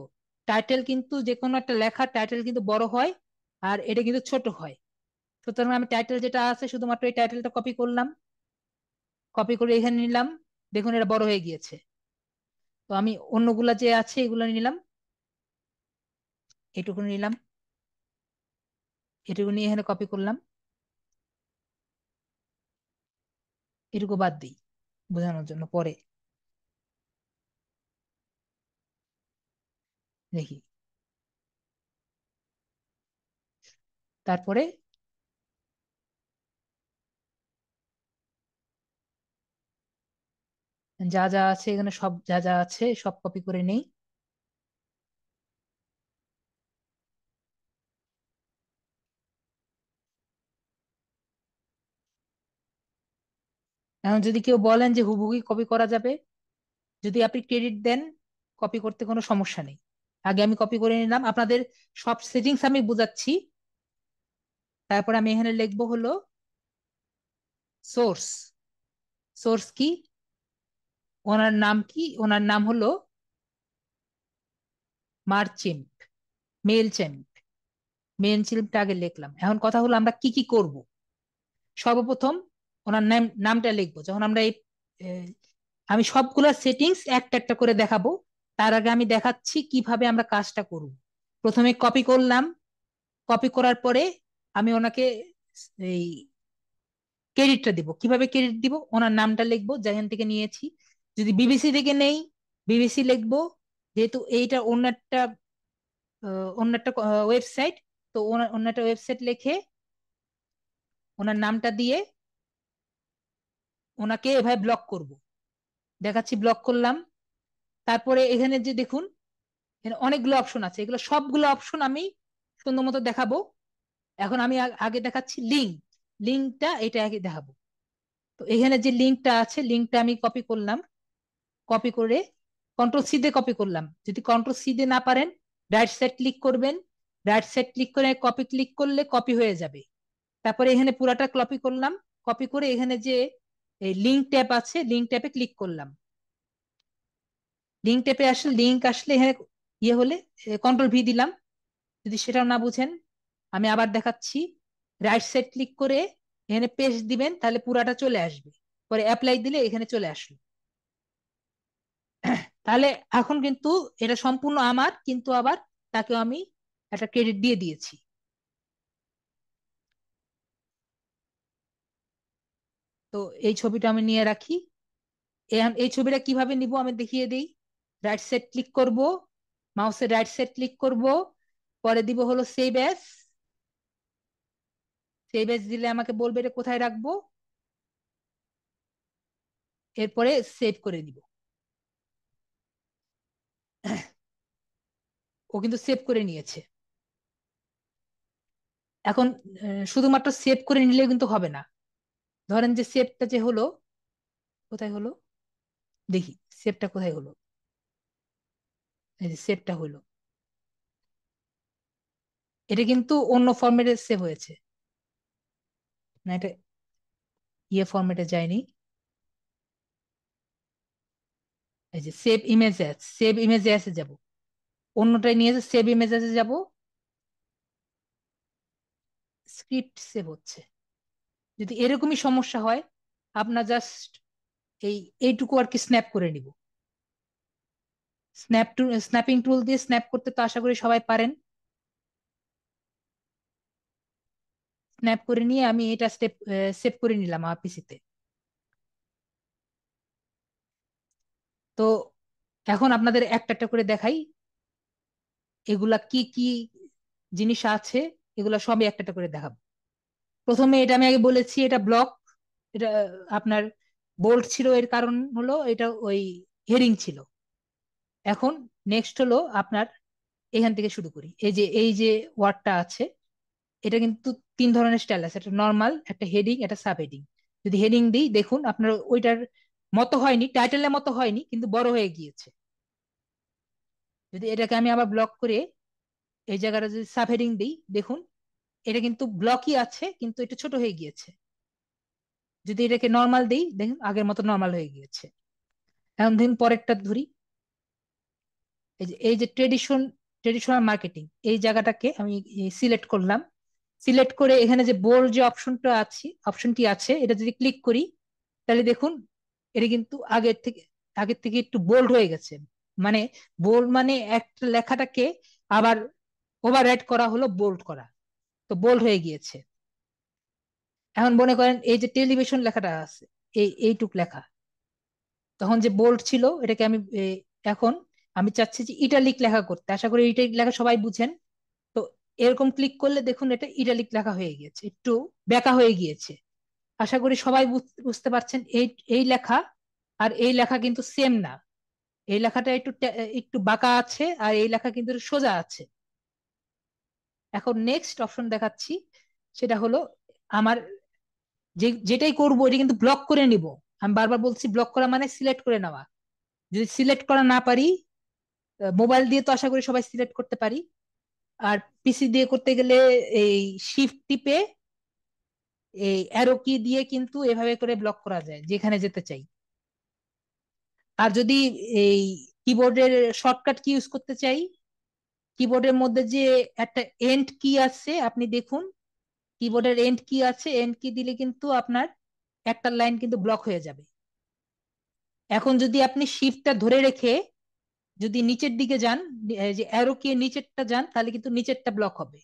টাইটেল কিন্তু যে কোনো একটা লেখার টাইটেল কিন্তু বড় হয়, আর এটা কিন্তু ছোট হয়। সুতরাং আমি টাইটেল যেটা আছে শুধুমাত্র এই টাইটেলটা কপি করলাম, কপি করে এখানে নিলাম। দেখুন এটা বড় হয়ে গিয়েছে। তো আমি অন্যগুলা যে আছে এগুলো নিলাম, এটুকু নিলাম, এটুকু নিয়ে এখানে কপি করলাম, এটুকু বাদ দিই বোঝানোর জন্য পরে। দেখি তারপরে যা যা আছে এখানে, সব যা যা আছে সব কপি করে নেই। এখন যদি কেউ বলেন যে হুবহুই কপি করা যাবে, যদি আপনি ক্রেডিট দেন, কপি করতে কোনো সমস্যা নেই। আগে আমি কপি করে নিলাম, আপনাদের সব সেটিংস আমি বুঝাচ্ছি। তারপর আমি এখানে লিখবো হলো সোর্স। সোর্স কি? ওনার নাম কি? ওনার নাম হলো মার্চেন্ট, মেল চেম্প। মেল চেম্পটা আগে লিখলাম। এখন কথা হলো আমরা কি কি করব। সর্বপ্রথম ওনার নামটা লিখবো। যখন আমরা এই আমি সবগুলা সেটিংস একটা একটা করে দেখাবো, তার আগে আমি দেখাচ্ছি কিভাবে আমরা কাজটা করব। প্রথমে কপি করলাম, কপি করার পরে আমি ওনাকে এই ক্রেডিটটা দিব। কিভাবে ক্রেডিট দিব? ওনার নামটা লিখবো যেখান থেকে নিয়েছি। যদি বিবিসি থেকে নেই, বিবিসি লিখবো, যেহেতু এইটা অন্য একটা অন্য একটা ওয়েবসাইট। তো অন্য একটা ওয়েবসাইট লিখে ওনার নামটা দিয়ে ওনাকে এভাবে ব্লক করব। দেখাচ্ছি, ব্লক করলাম। তারপরে এখানে যে দেখুন, এখানে অনেকগুলো অপশন আছে, এগুলো সবগুলো অপশন আমি সুন্দর মতো দেখাবো। এখন আমি আগে দেখাচ্ছি লিঙ্ক। লিঙ্কটা এটা আগে দেখাবো। তো এখানে যে লিঙ্কটা আছে, লিঙ্কটা আমি কপি করলাম। কপি করে কন্ট্রোল সি দিয়ে কপি করলাম। যদি কন্ট্রোল সি দিয়ে না পারেন, রাইট সাইড ক্লিক করবেন। রাইট সাইড ক্লিক করে কপি ক্লিক করলে কপি হয়ে যাবে। তারপরে এখানে পুরাটা কপি করলাম। কপি করে এখানে যে এই লিঙ্ক ট্যাব আছে, লিঙ্ক ট্যাবে ক্লিক করলাম। লিঙ্ক ট্যাবে আসলে লিঙ্ক আসলে এখানে ইয়ে হলে কন্ট্রোল ভি দিলাম। যদি সেটাও না বুঝেন, আমি আবার দেখাচ্ছি। রাইট সাইড ক্লিক করে এখানে পেস্ট দিবেন, তাহলে পুরাটা চলে আসবে। পরে অ্যাপ্লাই দিলে এখানে চলে আসলো। তাহলে এখন কিন্তু এটা সম্পূর্ণ আমার, কিন্তু আবার তাকেও আমি একটা ক্রেডিট দিয়ে দিয়েছি। তো এই ছবিটা আমি নিয়ে রাখি। এই ছবিটা কিভাবে নিব আমি দেখিয়ে দিই। রাইট সাইড ক্লিক করব, মাউসের রাইট সাইড ক্লিক করব, পরে দিব হলো সেভ অ্যাজ। সেভ অ্যাজ দিলে আমাকে বলবে এটা কোথায় রাখবো, এরপরে সেভ করে দিব। ও কিন্তু সেভ করে নিয়েছে। এখন শুধুমাত্র সেভ করে নিলে কিন্তু হবে না। ধরেন যে সেভটা যে হলো, কোথায় হলো দেখি, সেভটা কোথায় হলো। এই যে সেভটা হলো, এটা কিন্তু অন্য ফরম্যাটে সেভ হয়েছে। না, এটা ইয়ে ফরম্যাটে যায়নি। এই যে save image as, save image অ্যাজে যাব। অন্যটাই নিয়ে সেভ ইমেজ অ্যাজে যাব। স্ক্রিপ্ট সেভ হচ্ছে। যদি এরকমই সমস্যা হয়, আপনার জাস্ট এইটুকু আর কি স্ন্যাপ করে নিব। স্ন্যাপিং টুল দিয়ে স্ন্যাপ করতে তো আশা করি সবাই পারেন। স্ন্যাপ করে নিয়ে আমি এটা স্টেপ সেভ করে নিলাম আমার পিসিতে। তো এখন আপনাদের একটা একটা করে দেখাই এগুলা কি কি জিনিস আছে। এগুলা সবই একটা একটা করে দেখাবো। প্রথমে এটা আমি আগে বলেছি, এটা ব্লক। এটা আপনার বোল্ড ছিল, এর কারণ হলো এটা ওই হেডিং ছিল। এখন নেক্সট হলো আপনার, এখান থেকে শুরু করি। এই যে ওয়ার্ডটা আছে, এটা কিন্তু তিন ধরনের স্টাইল আছে, একটা নর্মাল, একটা হেডিং, একটা সাব হেডিং। যদি হেডিং দিই, দেখুন আপনার ওইটার মতো হয়নি, টাইটেলের মতো হয়নি, কিন্তু বড় হয়ে গিয়েছে। যদি এটাকে আমি আবার ব্লক করে এই জায়গাটা যদি সাব হেডিং দিই, দেখুন এটা কিন্তু ব্লকই আছে, কিন্তু এটা ছোট হয়ে গিয়েছে। যদি এটাকে নর্মাল দিই, দেখুন আগের মতো নর্মাল হয়ে গিয়েছে। এখন দেখুন পরেরটা ধরি। এই যে ট্রেডিশনাল মার্কেটিং, এই জায়গাটাকে আমি সিলেক্ট করলাম। সিলেক্ট করে এখানে যে বোল্ড যে অপশনটি আছে, এটা যদি ক্লিক করি, তাহলে দেখুন এটা কিন্তু আগের থেকে একটু বোল্ড হয়ে গেছে। মানে বোল্ড মানে একটা লেখাটাকে আবার ওভার রাইট করা হলো, বোল্ড করা। তো বোল্ড হয়ে গিয়েছে। এখন মনে করেন এই যে টেলিভিশন লেখাটা আছে, এইটুক লেখা, তখন যে বোল্ড ছিল এটাকে আমি এখন আমি চাচ্ছি যে ইটালিক লেখা করতে। আশা করি ইটালিক লেখা সবাই বুঝেন। তো এরকম ক্লিক করলে দেখুন এটা ইটালিক লেখা হয়ে গিয়েছে, একটু বেঁকা হয়ে গিয়েছে। আশা করি সবাই বুঝতে পারছেন এই এই লেখা আর এই লেখা কিন্তু সেম না। এই লেখাটা একটু একটু বাঁকা আছে, আর এই লেখা কিন্তু সোজা আছে। এখন নেক্সট অপশন দেখাচ্ছি, সেটা হলো আমার যেটাই করবো এটা কিন্তু ব্লক করে নিব। আমি বারবার বলছি ব্লক করা মানে সিলেক্ট করে নেওয়া। যদি সিলেক্ট করা না পারি, মোবাইল দিয়ে তো আশা করি সবাই সিলেক্ট করতে পারি, আর পিসি দিয়ে করতে গেলে এই শিফট টিপে এই অ্যারো কি দিয়ে কিন্তু এভাবে করে ব্লক করা যায় যেখানে যেতে চাই। আর যদি এই কিবোর্ডের শর্টকাট কি ইউজ করতে চাই, কিবোর্ডের মধ্যে যে একটা এন্ড কি আছে আপনি দেখুন, কিবোর্ডের এন্ড কি আছে, এন্ড কি দিলে কিন্তু আপনার একটা লাইন কিন্তু ব্লক হয়ে যাবে। এখন যদি আপনি শিফটটা ধরে রেখে যদি নিচের দিকে যান, যে অ্যারো কি নিচেরটা যান, তাহলে কিন্তু নিচেরটা ব্লক হবে।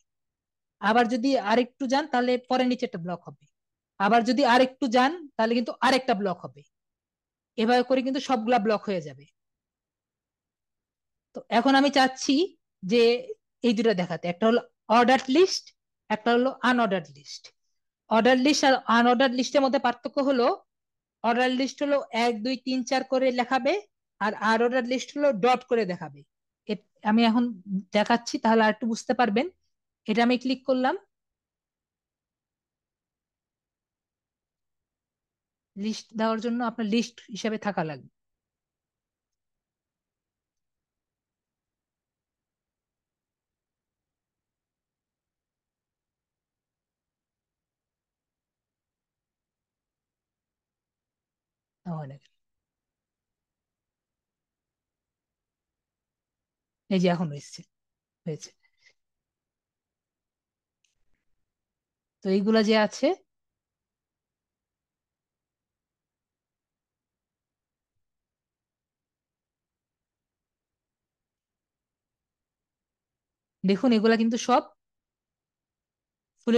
আবার যদি আরেকটু যান তাহলে পরে নিচেরটা ব্লক হবে। আবার যদি আরেকটু যান তাহলে কিন্তু আরেকটা ব্লক হবে। এভাবে করে কিন্তু সবগুলা ব্লক হয়ে যাবে। তো এখন আমি চাচ্ছি যে এই দুটো দেখাতে, একটা হলো অর্ডার লিস্ট, একটা হলো আনঅর্ডার লিস্ট। অর্ডার লিস্ট আর আনঅর্ডার লিস্টের মধ্যে পার্থক্য হলো, অর্ডার লিস্ট হলো 1 2 3 4 করে লেখাবে, আর আনঅর্ডার লিস্ট হলো ডট করে দেখাবে। আমি এখন দেখাচ্ছি তাহলে আর একটু বুঝতে পারবেন। এটা আমি ক্লিক করলাম, লিস্ট দেওয়ার জন্য আপনার লিস্ট হিসেবে থাকা লাগবে। তাহলে এই যে এখন হয়েছে, হয়েছে। তো এইগুলা যে আছে, দেখুন এগুলা কিন্তু সব ফুল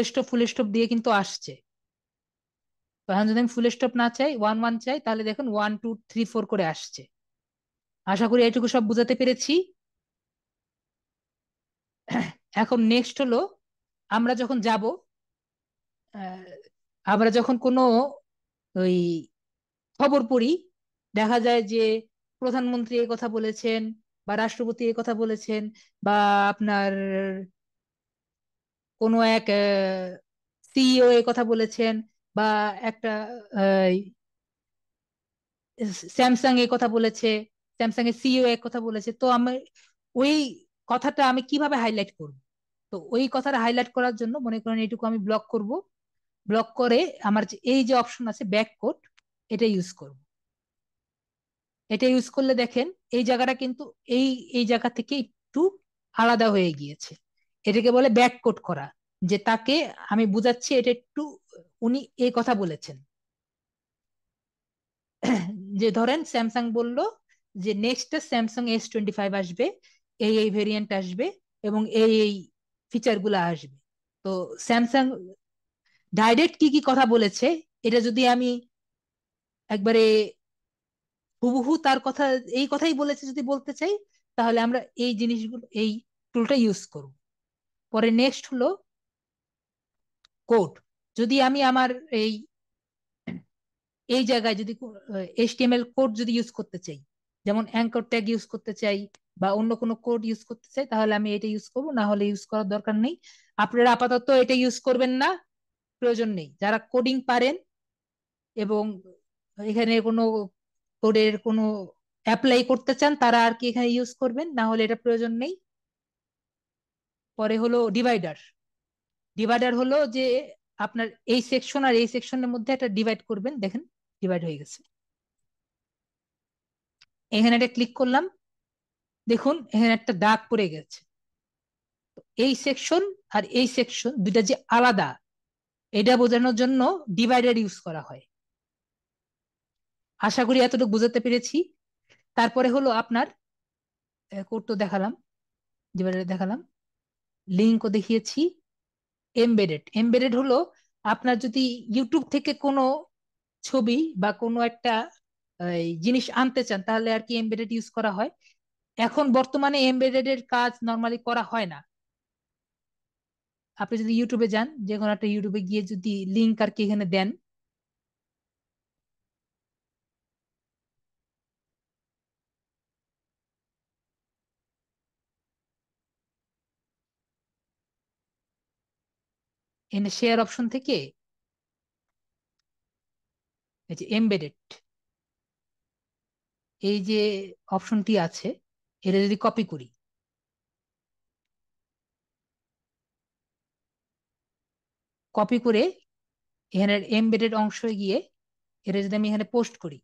স্টপ দিয়ে কিন্তু আসছে। তো এখন যদি আমি ফুল স্টপ না চাই, 1 1 চাই, তাহলে দেখুন 1 2 3 4 করে আসছে। আশা করি এইটুকু সব বুঝাতে পেরেছি। এখন নেক্সট হলো, আমরা যখন যাব, আমরা যখন কোনো ওই খবর পড়ি, দেখা যায় যে প্রধানমন্ত্রী এই কথা বলেছেন, বা রাষ্ট্রপতি এই কথা বলেছেন, বা আপনার কোনো এক সিইও এই কথা বলেছেন, বা একটা স্যামসাং এই কথা বলেছে, স্যামসাং এর সিইও এক কথা বলেছে। তো আমি ওই কথাটা আমি কিভাবে হাইলাইট করব? তো ওই কথাটা হাইলাইট করার জন্য মনে করেন এইটুকু আমি ব্লক করব। ব্লক করে আমার যে এই যে অপশন আছে ব্যাক কোড, এটা ইউজ করব। এটা ইউজ করলে দেখেন এই জায়গাটা কিন্তু এই এই জায়গা থেকে একটু আলাদা হয়ে গিয়েছে। এটাকে বলে ব্যাক কোড করা, যে তাকে আমি বুঝাচ্ছি এটা একটু উনি এই কথা বলেছেন। যে ধরেন স্যামসাং বলল যে নেক্সট স্যামসাং S25 আসবে, এই এই ভেরিয়েন্ট আসবে, এবং এই এই ফিচার গুলা আসবে। তো স্যামসাং ডাইরেক্ট কি কি কথা বলেছে, এটা যদি আমি একবারে হুবহু তার কথা, এই কথাই বলেছে যদি বলতে চাই, তাহলে আমরা এই জিনিসগুলো, এই টুলটা ইউজ করব। পরে নেক্সট হলো কোড। যদি আমি আমার এই এই জায়গায় যদি HTML কোড যদি ইউজ করতে চাই, যেমন অ্যাঙ্কর ট্যাগ ইউজ করতে চাই, বা অন্য কোনো কোড ইউজ করতে চাই, তাহলে আমি এটা ইউজ করবো, না হলে ইউজ করার দরকার নেই। আপনারা আপাতত এটা ইউজ করবেন না, প্রয়োজন নেই। যারা কোডিং পারেন এবং এখানে কোনো কোডের কোনো অ্যাপ্লাই করতে চান, তারা আর কি এখানে ইউজ করবেন, না হলে এটা প্রয়োজন নেই। পরে হলো ডিভাইডার। ডিভাইডার হলো যে আপনার এই সেকশন আর এই সেকশনের মধ্যে একটা ডিভাইড করবেন, দেখেন ডিভাইড হয়ে গেছে। এখানে একটা ক্লিক করলাম, দেখুন এখানে একটা দাগ পড়ে গেছে। এই সেকশন আর এই সেকশন দুইটা যে আলাদা, এটা বোঝানোর জন্য ডিভাইডার ইউজ করা হয়। আশা করি এতটুকু বুঝাতে পেরেছি। তারপরে হলো আপনার কোড তো দেখালাম, ডিভাইডার দেখালাম, লিঙ্কও দেখিয়েছি। এমবেডেড, এমবেডেড হলো আপনার যদি ইউটিউব থেকে কোনো ছবি বা কোনো একটা এই জিনিস আনতে চান, তাহলে আর কি এমবেডেড ইউজ করা হয়। এখন বর্তমানে এমবেডেড এর কাজ নর্মালি করা হয় না। আপনি যদি ইউটিউবে যান, যে কোনো একটা ইউটিউবে গিয়ে যদি লিঙ্ক আর কি এখানে দেন, এখানে শেয়ার অপশন থেকে এই যে এমবেডেড, এই যে অপশনটি আছে, এটা যদি কপি করি, কপি করে এখানে এমবেডেড অংশে গিয়ে এটা যদি আমি এখানে পোস্ট করি,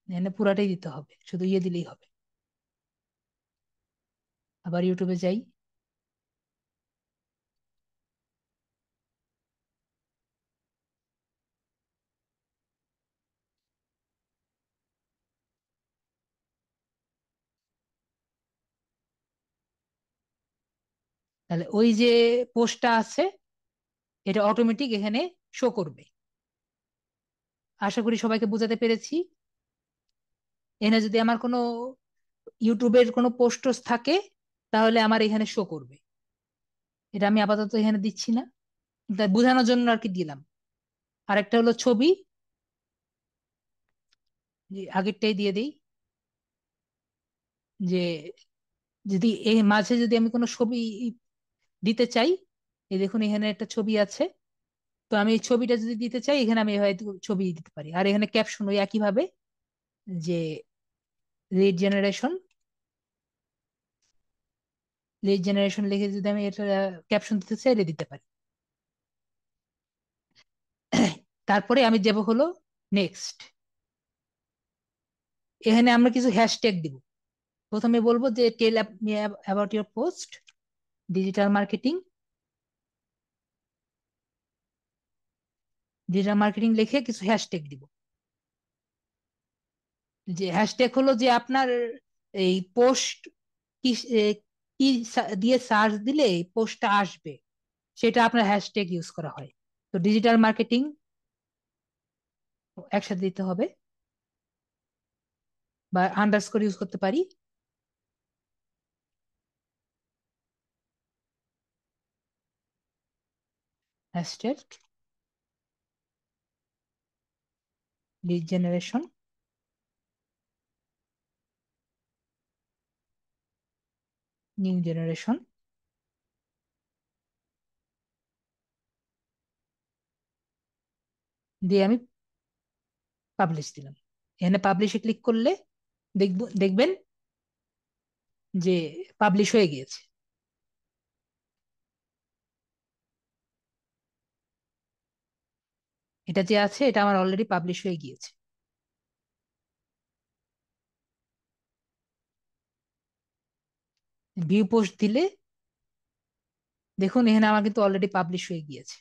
এখানে পুরাটাই দিতে হবে, শুধু ইয়ে দিলেই হবে। আবার ইউটিউবে যাই, তাহলে ওই যে পোস্টটা আছে এটা অটোমেটিক এখানে শো করবে। আশা করি সবাইকে বোঝাতে পেরেছি। এখানে যদি আমার কোনো ইউটিউবের কোনো পোস্ট থাকে তাহলে আমার এখানে শো করবে। এটা আমি আপাতত এখানে দিচ্ছি না, তাই বোঝানোর জন্য আর কি দিলাম। আরেকটা হলো ছবি, যে আগেরটাই দিয়ে দিই, যে যদি এই মাঝে যদি আমি কোনো ছবি দিতে চাই, এই দেখুন এখানে একটা ছবি আছে, তো আমি এই ছবিটা যদি দিতে চাই এখানে আমি হয়তো ছবি দিতে পারি। আর এখানে ক্যাপশন ওই একইভাবে, যে লিড জেনারেশন, লিড জেনারেশন লিখে যদি আমি এটা ক্যাপশন দিতে চাই এটা দিতে পারি। তারপরে আমি যাব হলো নেক্সট, এখানে আমরা কিছু হ্যাশট্যাগ দিব। প্রথমে বলবো যে tell me about your post, digital marketing, digital marketing লিখে কিছু হ্যাশট্যাগ দিব। যে হ্যাশট্যাগ হলো যে আপনার এই পোস্ট কি কি দিয়ে সার্চ দিলে এই পোস্টটা আসবে, সেটা আপনার হ্যাশট্যাগ ইউজ করা হয়। তো ডিজিটাল মার্কেটিং একসাথে দিতে হবে, বা আন্ডারস্কোর ইউজ করতে পারি। Hashtag lead generation, new generation, দিয়ে আমি পাবলিশ দিলাম। এখানে পাবলিশে ক্লিক করলে দেখবেন যে পাবলিশ হয়ে গিয়েছে। এটা যে আছে এটা আমার অলরেডি পাবলিশ হয়ে গিয়েছে। ভিউ পোস্ট দিলে দেখুন এখানে আমার কিন্তু অলরেডি পাবলিশ হয়ে গিয়েছে।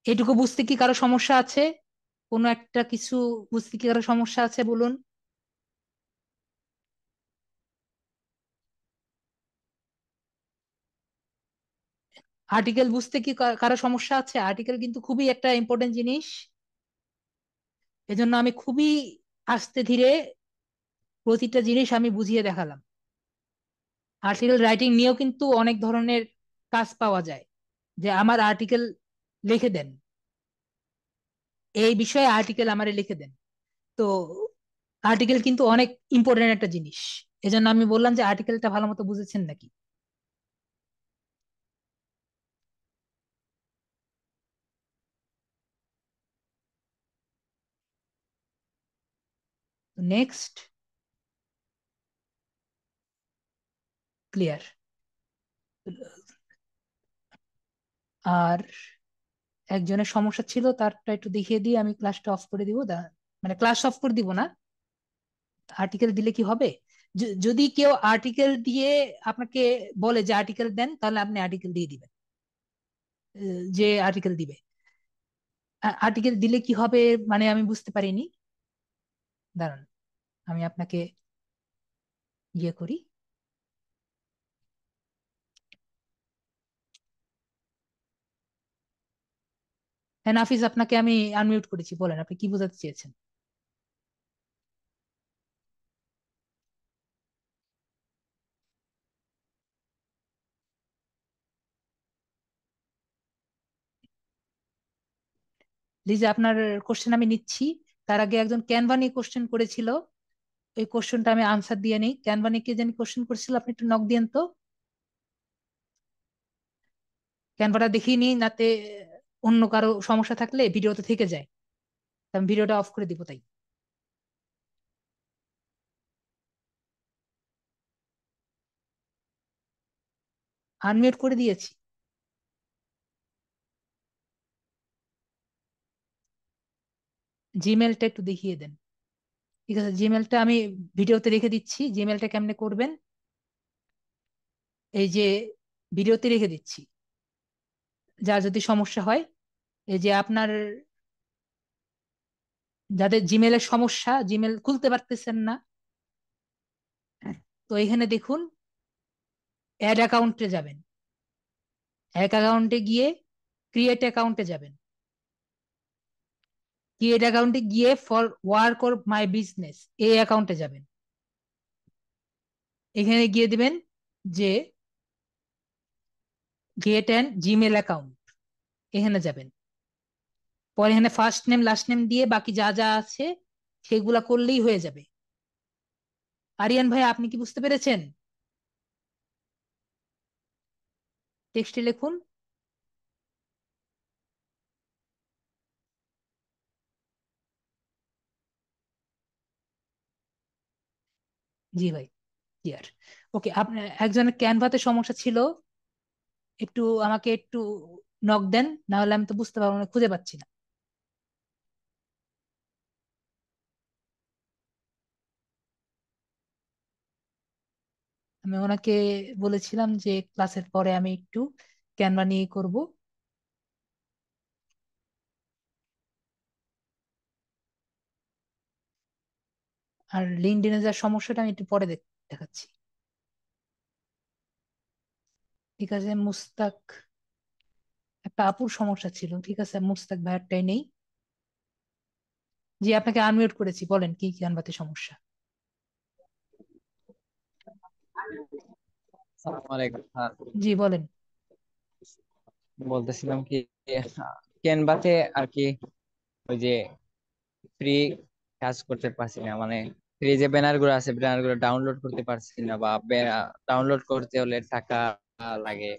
এটুকু বুঝতে কি কারো সমস্যা আছে? কোনো একটা কিছু বুঝতে কি কারো সমস্যা আছে বলুন? আর্টিকেল বুঝতে কি কারো সমস্যা আছে? আর্টিকেল কিন্তু খুবই একটা ইম্পর্টেন্ট জিনিস, এজন্য আমি খুবই আস্তে ধীরে প্রতিটা জিনিস আমি বুঝিয়ে দেখালাম। আর্টিকেল রাইটিং নিয়েও কিন্তু অনেক ধরনের কাজ পাওয়া যায়, যে আমার আর্টিকেল লিখে দেন, এই বিষয়ে আর্টিকেল আমারে লিখে দেন। তো আর্টিকেল কিন্তু অনেক ইম্পর্টেন্ট একটা জিনিস, এজন্য আমি বললাম যে আর্টিকেলটা ভালো মতো বুঝেছেন নাকি। Next, clear. আর একজনের সমস্যা ছিল তারটা একটু দেখিয়ে দিয়ে আমি ক্লাসটা অফ করে দিব, মানে ক্লাস অফ করে দিব না, আর্টিকেল দিলে কি হবে, যদি কেউ আর্টিকেল দিয়ে আপনাকে বলে যে আর্টিকেল দেন, তাহলে আপনি আর্টিকেল দিয়ে দিবেন। যে আর্টিকেল দিবে, আর্টিকেল দিলে কি হবে মানে আমি বুঝতে পারিনি, দাঁড়ান আমি আপনাকে ইয়ে করি। হ্যাঁ নাফিস, আপনাকে আমি আনমিউট করেছি, বলেন আপনি কি বোঝাতে চেয়েছেন। লিজা, আপনার কোশ্চেন আমি নিচ্ছি। তার আগে একজন ক্যানভা নিয়ে কোশ্চেন করেছিল, ওই কোশ্চেনটা আমি আনসার দিয়ে নিই। ক্যানভা নিয়ে কে জানি কোশ্চেন করেছিল, আপনি একটু নক দিয়েন তো। ক্যানভাটা দেখিয়ে নিই, যাতে অন্য কারো সমস্যা থাকলে ভিডিওতে থেকে যায়। আমি ভিডিওটা অফ করে দিব তাই। আনমিউট করে দিয়েছি। জিমেলটা একটু দেখিয়ে দেন। ঠিক আছে, জিমেলটা আমি ভিডিওতে রেখে দিচ্ছি। জিমেলটা কেমনে করবেন, এই যে ভিডিওতে রেখে দিচ্ছি। যার যদি সমস্যা হয়, এই যে আপনার যাদের জিমেলের সমস্যা, জিমেল খুলতে পারতেছেন না, তো এখানে দেখুন অ্যাড অ্যাকাউন্টে যাবেন। অ্যাড অ্যাকাউন্টে গিয়ে ক্রিয়েট অ্যাকাউন্টে যাবেন। ক্রিয়েট অ্যাকাউন্টে গিয়ে for work or my business এই অ্যাকাউন্টে যাবেন। এখানে গিয়ে দিবেন যে গেট অ্যান্ড জিমেল অ্যাকাউন্ট, এখানে যাবেন। পরে এখানে ফার্স্ট নেম লাস্ট নেম দিয়ে বাকি যা যা আছে সেগুলা করলেই হয়ে যাবে। আরিয়ান ভাই, আপনি কি বুঝতে পেরেছেন? টেক্সটে লিখুন। জি ভাই, ক্লিয়ার। ওকে, আপনার একজনের ক্যানভাতে সমস্যা ছিল, একটু আমাকে একটু নক দেন, না হলে আমি তো বুঝতে পারবো না, খুঁজে পাচ্ছি না। আমি ওনাকে বলেছিলাম যে ক্লাসের পরে আমি একটু ক্যানভা নিয়ে করব। আর লিঙ্কডইনে যার সমস্যাটা আমি একটু পরে দেখাচ্ছি। ঠিক আছে, মুস্তাক, একটা আপুর সমস্যা ছিল। ঠিক আছে, মুস্তাক ভাইয়ারটাই নেই। জি, আপনাকে আনমিউট করেছি, বলেন কি ক্যানভাতে সমস্যা। আসসালামু আলাইকুম। হ্যাঁ, জি বলেন। বলতেছিলাম কি, ক্যানভাতে আর কি ওই যে ফ্রি কাজ করতে পারছি না, মানে ফ্রি যে ব্যানার গুলো আছে, ব্যানার গুলো ডাউনলোড করতে পারছি না, বা ডাউনলোড করতে হলে টাকা লাগে।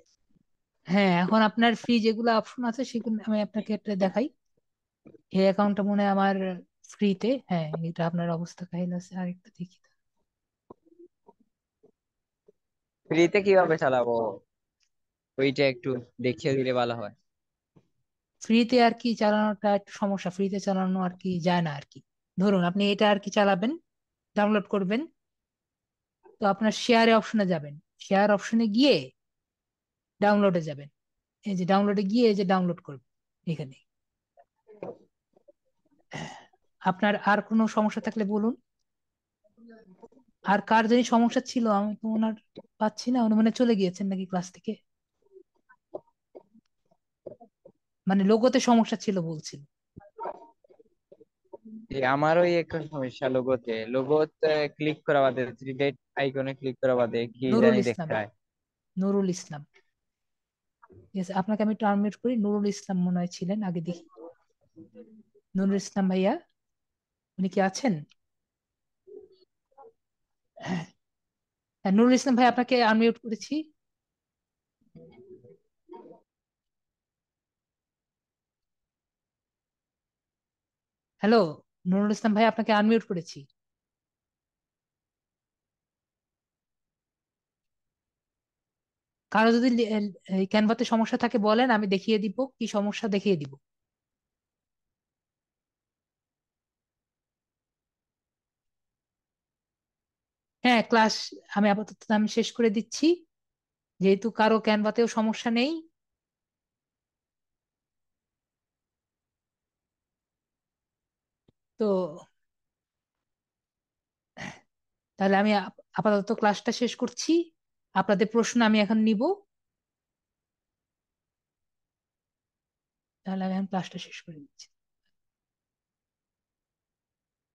হ্যাঁ, এখন আপনার ফ্রি যেগুলো অপশন আছে সেগুলো আমি আপনাকে একটা দেখাই। এই অ্যাকাউন্টটা মনে হয় আমার ফ্রিতে, হ্যাঁ এটা আপনার অবস্থা কাহিল আছে, আরেকটা দেখি। ফ্রিতে কিভাবে চালাবো ওইটা একটু দেখিয়ে দিলে ভালো হয়। ফ্রিতে আর কি চালানোটা একটু সমস্যা, ফ্রিতে চালানো আর কি যায় না আর কি। ধরুন আপনি এটা আর কি চালাবেন, ডাউনলোড করবেন, তো আপনার শেয়ারে অপশনে যাবেন। শেয়ার অপশনে গিয়ে ডাউনলোডে যাবেন। এই যে ডাউনলোডে গিয়ে এই যে ডাউনলোড করবেন এখানে। আপনার আর কোনো সমস্যা থাকলে বলুন। আর কার জানি সমস্যা ছিল, আমি তো ওনার পাচ্ছি না, উনি মানে চলে গিয়েছেন নাকি ক্লাস থেকে। মানে লোগোতে সমস্যা ছিল বলছিল। আমারও একটা সমস্যা, লোগোতে ক্লিক করা বাদে, থ্রি ডট আইকনে ক্লিক করা বাদে কি নুরুল জানি ইসলাম, দেখায়। নুরুল ইসলাম। ঠিক আছে, আপনাকে আমি টার্মিনেট করি। নুরুল ইসলাম মনে হয় ছিলেন আগে, দেখি। নুরুল ইসলাম ভাইয়া, উনি কি আছেন? হ্যাঁ, হ্যাঁ, নুরুল ইসলাম ভাই, আপনাকে আনমিউট করেছি। হ্যালো, নুরুল ইসলাম ভাই, আপনাকে আনমিউট করেছি। কারো যদি এই ক্যানভাতে সমস্যা থাকে বলেন, আমি দেখিয়ে দিব, কি সমস্যা দেখিয়ে দিব। হ্যাঁ, ক্লাস আমি আপাতত আমি শেষ করে দিচ্ছি, যেহেতু কারো ক্যানভাতেও সমস্যা নেই। তো তাহলে আমি আপাতত ক্লাসটা শেষ করছি। আপনাদের প্রশ্ন আমি এখন নিব। তাহলে আমি এখন ক্লাসটা শেষ করে দিচ্ছি।